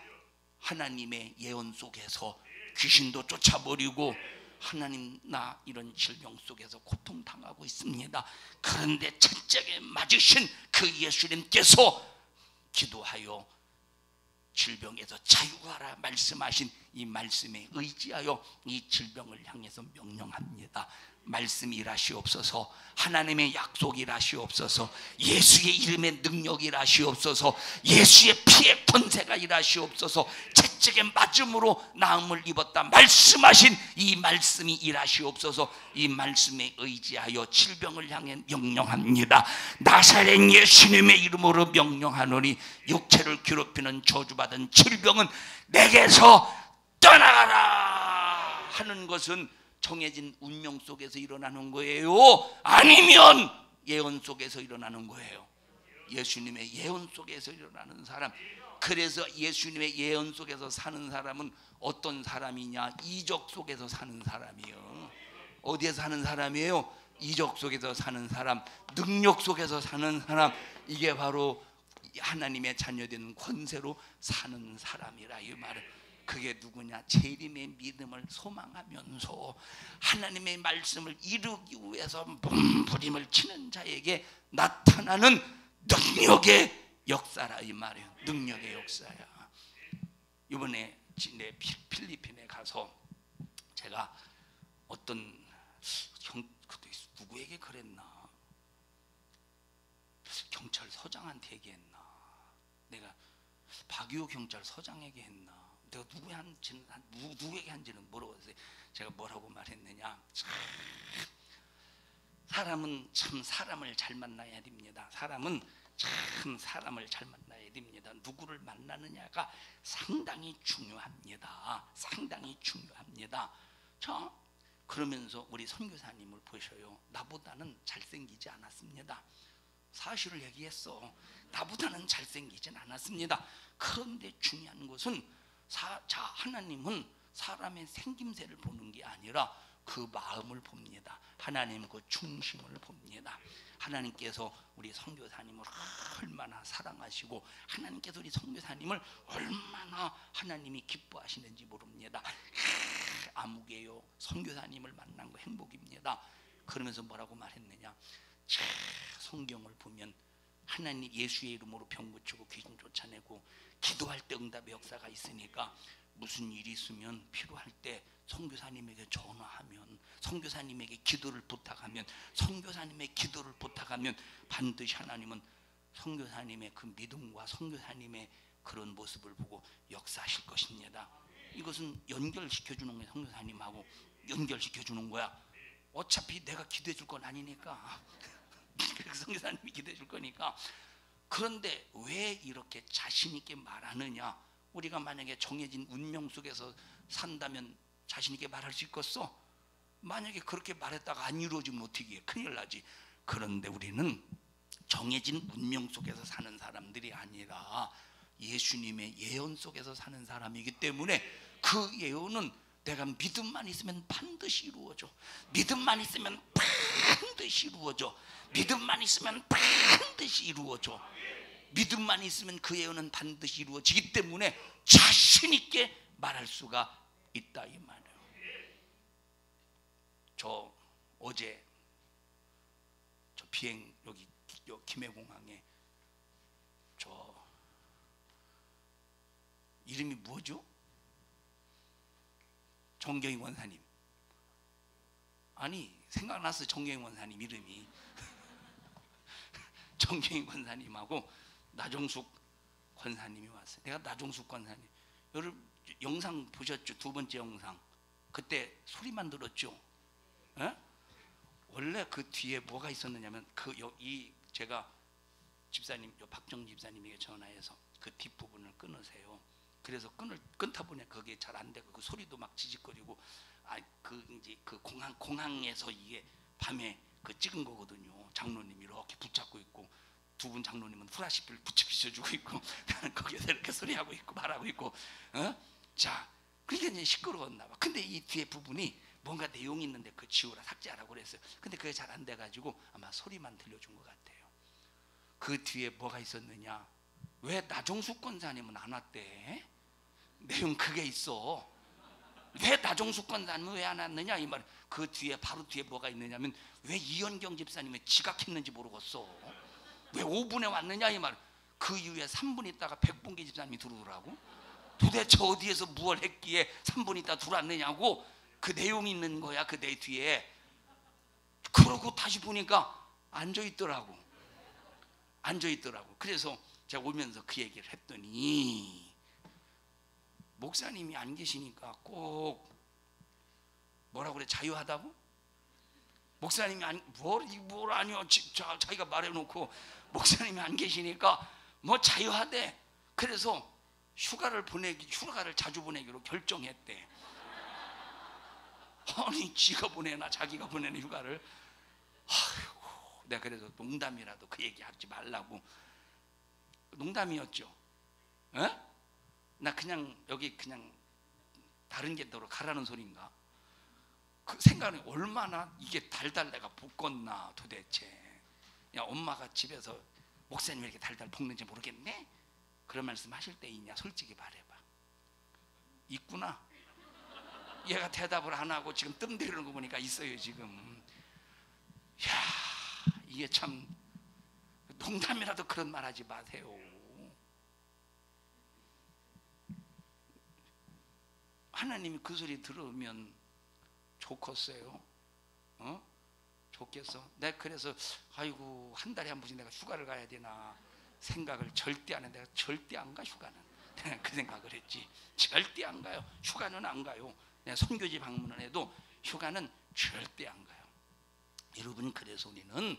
Speaker 1: 하나님의 예언 속에서 귀신도 쫓아버리고 하나님 나 이런 질병 속에서 고통당하고 있습니다. 그런데 천장에 맞으신 그 예수님께서 기도하여 질병에서 자유하라 말씀하신 이 말씀에 의지하여 이 질병을 향해서 명령합니다. 말씀 일하시옵소서. 하나님의 약속 일하시옵소서. 예수의 이름의 능력 일하시옵소서. 예수의 피의 권세가 일하시옵소서. 채찍에 맞음으로 나음을 입었다 말씀하신 이 말씀이 일하시옵소서. 이 말씀에 의지하여 질병을 향해 명령합니다. 나사렛 예수님의 이름으로 명령하노니 육체를 괴롭히는 저주받은 질병은 내게서 떠나가라 하는 것은 정해진 운명 속에서 일어나는 거예요? 아니면 예언 속에서 일어나는 거예요? 예수님의 예언 속에서 일어나는 사람. 그래서 예수님의 예언 속에서 사는 사람은 어떤 사람이냐? 이적 속에서 사는 사람이에요. 어디에서 사는 사람이에요? 이적 속에서 사는 사람, 능력 속에서 사는 사람. 이게 바로 하나님의 자녀된 권세로 사는 사람이라 이 말은. 그게 누구냐? 재림의 믿음을 소망하면서 하나님의 말씀을 이루기 위해서 몸부림을 치는 자에게 나타나는 능력의 역사라 이 말이에요. 능력의 역사야. 이번에 필리핀에 가서 제가 어떤 누구에게 그랬나? 경찰서장한테 얘기했나? 내가 박유호 경찰서장에게 했나? 내가 누구에게 한지는 모르겠어요. 제가 뭐라고 말했느냐? 사람은 참 사람을 잘 만나야 됩니다. 사람은 참 사람을 잘 만나야 됩니다. 누구를 만나느냐가 상당히 중요합니다. 상당히 중요합니다. 자, 그러면서 우리 선교사님을 보셔요. 나보다는 잘생기지 않았습니다. 사실을 얘기했어. 나보다는 잘생기진 않았습니다. 그런데 중요한 것은 하나님은 사람의 생김새를 보는 게 아니라 그 마음을 봅니다. 하나님 그 중심을 봅니다. 하나님께서 우리 선교사님을 얼마나 사랑하시고 하나님께서 우리 선교사님을 얼마나 하나님이 기뻐하시는지 모릅니다. 아무개요 선교사님을 만난 거 행복입니다. 그러면서 뭐라고 말했느냐? 성경을 보면 하나님 예수의 이름으로 병 고치고 귀신 쫓아내고 기도할 때 응답의 역사가 있으니까 무슨 일이 있으면 필요할 때 선교사님에게 전화하면, 선교사님에게 기도를 부탁하면, 선교사님의 기도를 부탁하면 반드시 하나님은 선교사님의 그 믿음과 선교사님의 그런 모습을 보고 역사하실 것입니다. 이것은 연결시켜주는 거예요. 선교사님하고 연결시켜주는 거야. 어차피 내가 기도해 줄 건 아니니까 선교사님이 기도해 줄 거니까. 그런데 왜 이렇게 자신 있게 말하느냐? 우리가 만약에 정해진 운명 속에서 산다면 자신 있게 말할 수 있겠어? 만약에 그렇게 말했다가 안 이루어지면 어떻게 해? 큰일 나지. 그런데 우리는 정해진 운명 속에서 사는 사람들이 아니라 예수님의 예언 속에서 사는 사람이기 때문에 그 예언은 내가 믿음만 있으면 반드시 이루어져. 믿음만 있으면 반드시 이루어져. 믿음만 있으면 반드시 이루어져. 믿음만 있으면 그 예언은 반드시 이루어지기 때문에 자신 있게 말할 수가 있다 이 말이에요. 저 어제 저 비행 여기 김해공항에 저 이름이 뭐죠? 정경희 원사님. 아니 생각났어. 정경희 원사님 이름이. 정경희 권사님하고 나종숙 권사님이 왔어요. 내가 나종숙 권사님, 여러분 영상 보셨죠? 두 번째 영상. 그때 소리만 들었죠? 에? 원래 그 뒤에 뭐가 있었느냐면 제가 집사님, 박정 집사님에게 전화해서 그 뒷부분을 끊으세요. 그래서 끊다 보니 그게 잘 안 되고 그 소리도 막 지직거리고 이제 그 공항에서 이게 밤에 그 찍은 거거든요. 장로님이 이렇게 붙잡고 있고 두 분 장로님은 후라시필 붙여주고 있고 나는 거기서 이렇게 소리하고 있고 말하고 있고 자 그러니까 이제 시끄러웠나 봐. 근데 이 뒤에 부분이 뭔가 내용이 있는데 그 지우라 삭제하라고 그랬어요. 근데 그게 잘 안 돼가지고 아마 소리만 들려준 것 같아요. 그 뒤에 뭐가 있었느냐? 왜 나종숙 권사님은 안 왔대? 내용 그게 있어. 왜 나종숙 권사님은 왜 안 왔느냐 이 말. 그 뒤에 바로 뒤에 뭐가 있느냐면 왜 이현경 집사님이 지각했는지 모르겠어. 왜 5분에 왔느냐 이 말. 그 이후에 3분 있다가 백봉기 집사님이 들어오더라고. 도대체 어디에서 무엇을 했기에 3분 있다 들어왔느냐고. 그 내용이 있는 거야, 그 내 뒤에. 그러고 다시 보니까 앉아있더라고. 그래서 제가 오면서 그 얘기를 했더니, 목사님이 안 계시니까 꼭 뭐라고 그래, 자유하다고? 목사님이 뭘 아니요, 자기가 말해놓고 목사님이 안 계시니까 뭐 자유하대. 그래서 휴가를 자주 보내기로 결정했대. 아니, 지가 보내나 자기가 보내는 휴가를. 아이고, 내가 그래서 농담이라도 그 얘기 하지 말라고. 농담이었죠. 에? 나 그냥 여기 그냥 다른 게 너로 가라는 소린가? 그 생각에 얼마나 이게 달달 내가 볶았나 도대체. 야, 엄마가 집에서 목사님 왜 이렇게 달달 볶는지 모르겠네? 그런 말씀 하실 때 있냐? 솔직히 말해봐. 있구나. 얘가 대답을 안 하고 지금 뜸 들이는 거 보니까 있어요 지금. 야, 이게 참, 농담이라도 그런 말 하지 마세요. 하나님이 그 소리 들으면 좋겠어요? 좋겠어? 내가 그래서 아이고, 한 달에 한 번씩 내가 휴가를 가야 되나 생각을 절대 안 해. 내가 절대 안 가, 휴가는. 내가 그 생각을 했지. 절대 안 가요. 휴가는 안 가요. 내가 선교지 방문을 해도 휴가는 절대 안 가요. 여러분, 그래서 우리는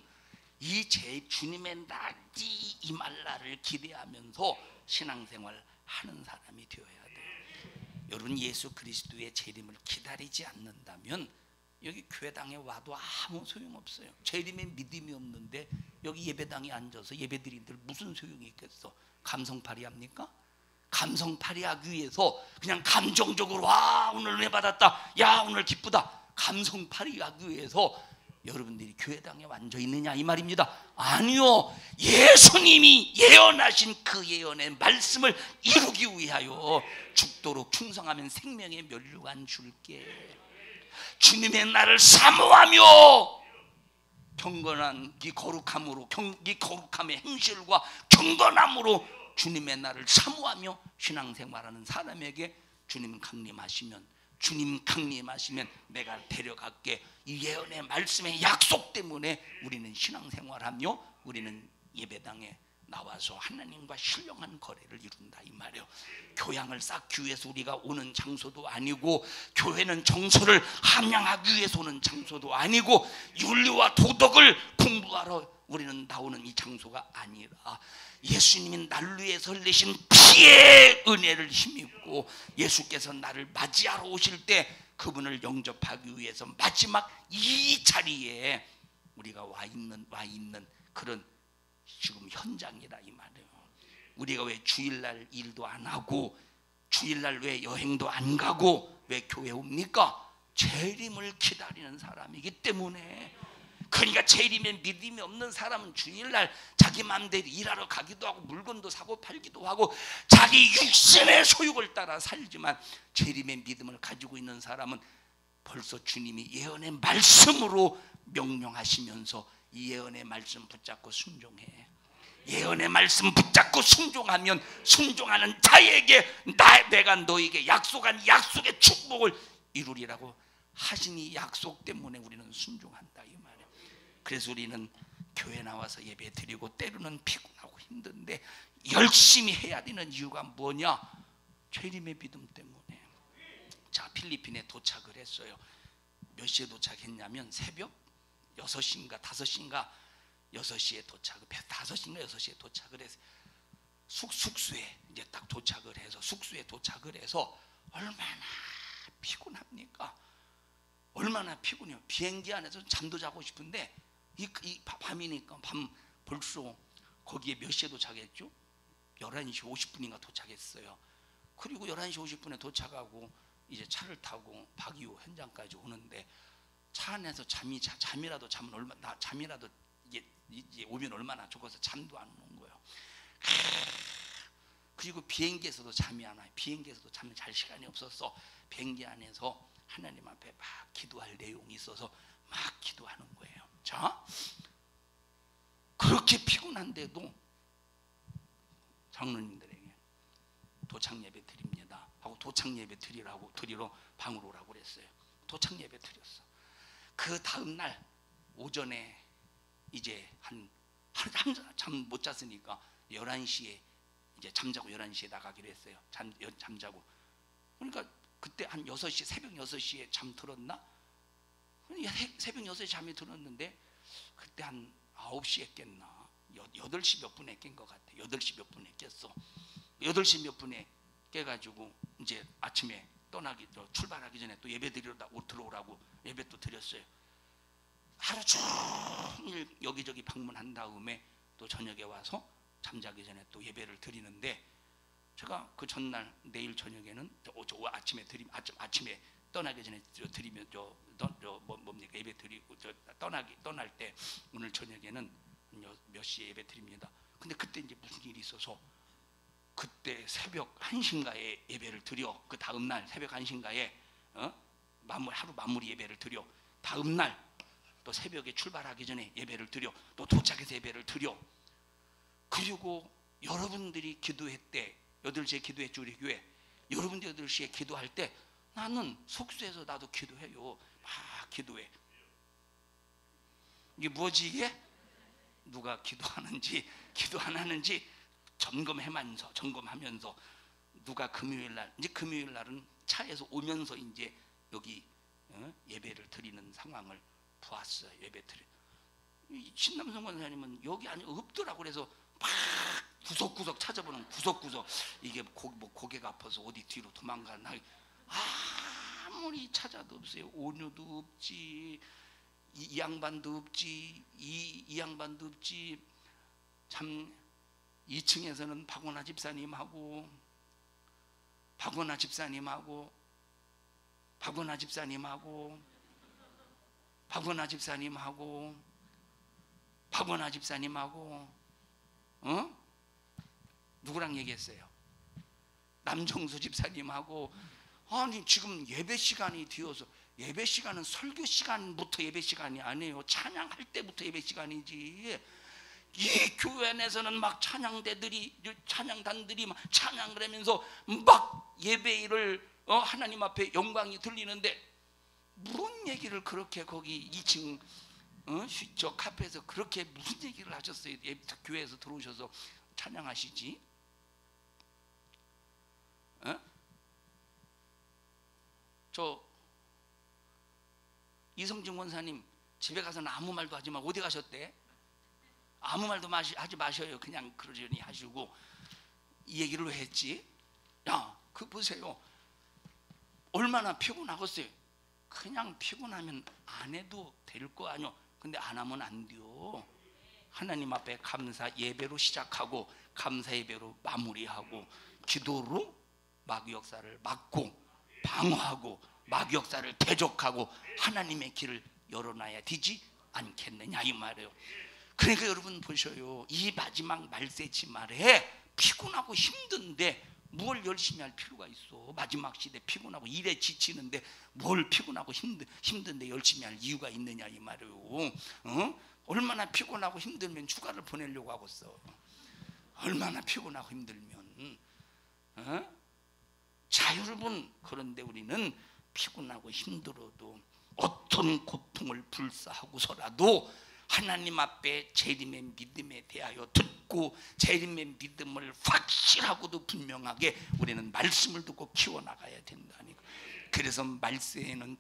Speaker 1: 이 제 주님의 낫지 임할라를 기대하면서 신앙생활 하는 사람이 되어야 돼요. 여러분, 예수 그리스도의 재림을 기다리지 않는다면 여기 교회당에 와도 아무 소용없어요. 재림에 믿음이 없는데 여기 예배당에 앉아서 예배드린들 무슨 소용이 있겠어? 감성팔이 합니까? 감성팔이 하기 위해서 그냥 감정적으로 와, 오늘 은혜 받았다, 야, 오늘 기쁘다, 감성팔이 하기 위해서 여러분들이 교회당에 앉아 있느냐 이 말입니다. 아니요, 예수님이 예언하신 그 예언의 말씀을 이루기 위하여 죽도록 충성하면 생명의 면류관 줄게. 주님의 날을 사모하며 경건한 이 거룩함으로, 이 거룩함의 행실과 경건함으로 주님의 날을 사모하며 신앙생활하는 사람에게 주님 강림하시면 내가 데려갈게. 이 예언의 말씀의 약속 때문에 우리는 신앙생활하며 우리는 예배당에 나와서 하나님과 신령한 거래를 이룬다 이 말이에요. 교양을 쌓기 위해서 우리가 오는 장소도 아니고, 교회는 정서를 함양하기 위해서 오는 장소도 아니고, 윤리와 도덕을 공부하러 우리는 나오는 이 장소가 아니라 예수님이 나를 위해 설레신 피의 은혜를 힘입고 예수께서 나를 맞이하러 오실 때 그분을 영접하기 위해서 마지막 이 자리에 우리가 와 있는 그런 지금 현장이라 이 말이에요. 우리가 왜 주일날 일도 안 하고, 주일날 왜 여행도 안 가고 왜 교회 옵니까? 재림을 기다리는 사람이기 때문에. 그러니까 재림에 믿음이 없는 사람은 주일날 자기 마음대로 일하러 가기도 하고 물건도 사고 팔기도 하고 자기 육신의 소욕을 따라 살지만, 재림의 믿음을 가지고 있는 사람은 벌써 주님이 예언의 말씀으로 명령하시면서 이 예언의 말씀 붙잡고 순종해. 예언의 말씀 붙잡고 순종하면 순종하는 자에게 내가 너에게 약속한 약속의 축복을 이루리라고 하신 이 약속 때문에 우리는 순종한다 이 말이에요. 그래서 우리는 교회 나와서 예배 드리고 때로는 피곤하고 힘든데 열심히 해야 되는 이유가 뭐냐? 재림의 믿음 때문에. 자, 필리핀에 도착을 했어요. 몇 시에 도착했냐면 새벽 6시인가 5시인가 6시에 도착을, 5시인가 6시에 도착을 해서 숙소에 이제 딱 도착을 해서 숙소에 도착을 해서 얼마나 피곤합니까? 얼마나 피곤해요. 비행기 안에서 잠도 자고 싶은데 이 밤이니까 벌써 거기에 몇 시에 도착했죠? 11시 50분인가 도착했어요. 그리고 11시 50분에 도착하고 이제 차를 타고 박이호 현장까지 오는데 차 안에서 잠이라도 이제 오면 얼마나 좋아서 잠도 안 오는 거예요. 그리고 비행기에서도 잠이 안 와요. 비행기에서도 잠을 잘 시간이 없어서 비행기 안에서 하나님 앞에 막 기도할 내용이 있어서 막 기도하는 거예요. 자, 그렇게 피곤한데도 장로님들에게 도착 예배 드립니다 하고 도착 예배 드리러 방으로 오라고 그랬어요. 도착 예배 드렸어. 그 다음 날 오전에 이제 잠 못 잤으니까 11시에 이제 잠자고 11시에 나가기로 했어요. 잠자고. 그러니까 그때 한 6시, 새벽 6시에 잠 들었나? 새벽 6시에 잠이 들었는데 그때 한 9시에 깼나? 8시 몇 분에 깬 것 같아. 8시 몇 분에 깼어. 8시 몇 분에 깨가지고 이제 아침에 출발하기 전에 또 예배 드리러 들어오라고 예배 또 드렸어요. 하루 종일 여기저기 방문한 다음에 또 저녁에 와서 잠자기 전에 또 예배를 드리는데, 제가 그 전날 내일 저녁에는 아침에 떠나기 전에 드리면 뭡니까 예배 드리고 떠날 때 오늘 저녁에는 몇 시에 예배 드립니다. 근데 그때 이제 무슨 일이 있어서 그때 새벽 1시인가에 예배를 드려. 그 다음 날 새벽 1시인가에 하루 마무리 예배를 드려. 다음 날 또 새벽에 출발하기 전에 예배를 드려. 또 도착해서 예배를 드려. 그리고 여러분들이 기도했대. 8시에 기도했죠, 우리 교회. 여러분들 8시에 기도할 때 나는 속수에서 나도 기도해요. 막 기도해. 이게 뭐지 이게? 누가 기도하는지 기도 안 하는지 점검하면서 누가 금요일 날은 차에서 오면서 이제 여기 예배를 드리는 상황을 보았어요. 예배 드려. 신남성 권사님은 여기 안에 없더라고. 그래서 막 구석구석 찾아보는 구석구석. 이게 고개가 아파서 어디 뒤로 도망가나 아무리 찾아도 없어요. 온유도 없지, 이 양반도 없지, 이 양반도 없지. 참 2층에서는 박원하 집사님하고 누구랑 얘기했어요? 남정수 집사님하고. 아니 지금 예배 시간이 되어서, 예배 시간은 설교 시간부터 예배 시간이 아니에요. 찬양할 때부터 예배 시간이지. 이 교회 안에서는 막 찬양단들이 막 찬양을 하면서 막 예배를 하나님 앞에 영광이 들리는데 무슨 얘기를 그렇게 거기 2층 저 카페에서 그렇게 무슨 얘기를 하셨어요? 교회에서 들어오셔서 찬양하시지? 저 이성진 권사님 집에 가서는 아무 말도 하지 말고 어디 가셨대? 아무 말도 하지 마셔요. 그냥 그러려니 하시고. 이 얘기를 왜 했지? 야, 그 보세요. 얼마나 피곤하겠어요. 그냥 피곤하면 안 해도 될 거 아니요. 근데 안 하면 안 돼요. 하나님 앞에 감사 예배로 시작하고 감사 예배로 마무리하고 기도로 마귀 역사를 막고 방어하고 마귀 역사를 대적하고 하나님의 길을 열어놔야 되지 않겠느냐 이 말이에요. 그러니까 여러분 보셔요. 이 마지막 말세지 말에 피곤하고 힘든데 뭘 열심히 할 필요가 있어. 마지막 시대 피곤하고 일에 지치는데 뭘 피곤하고 힘든데 열심히 할 이유가 있느냐 이 말이에요. 얼마나 피곤하고 힘들면 휴가를 보내려고 하고 있어. 얼마나 피곤하고 힘들면. 자 여러분, 그런데 우리는 피곤하고 힘들어도 어떤 고통을 불사하고서라도 하나님 앞에 재림의 믿음에 대하여 듣고 재림의 믿음을 확실하고도 분명하게 우리는 말씀을 듣고 키워나가야 된다니까. 그래서 말세에는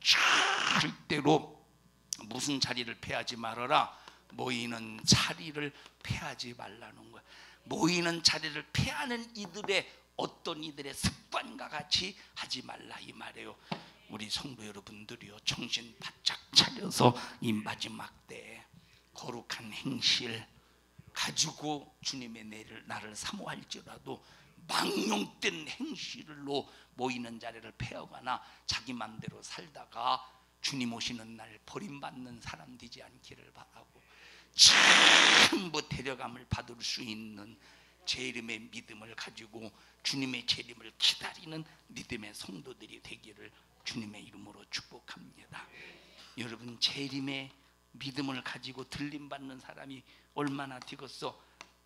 Speaker 1: 절대로 무슨 자리를 패하지 말아라. 모이는 자리를 패하지 말라는 거야. 모이는 자리를 패하는 이들의 어떤 이들의 습관과 같이 하지 말라 이 말이에요. 우리 성도 여러분들이요, 정신 바짝 차려서 이 마지막 때 거룩한 행실 가지고 주님의 나를 사모할지라도 망령된 행실로 모이는 자리를 패하거나 자기 맘대로 살다가 주님 오시는 날 버림받는 사람 되지 않기를 바라고, 전부 데려감을 받을 수 있는 재림의 믿음을 가지고 주님의 재림을 기다리는 믿음의 성도들이 되기를 주님의 이름으로 축복합니다. 여러분, 재림의 믿음을 가지고 들림받는 사람이 얼마나 되겠어?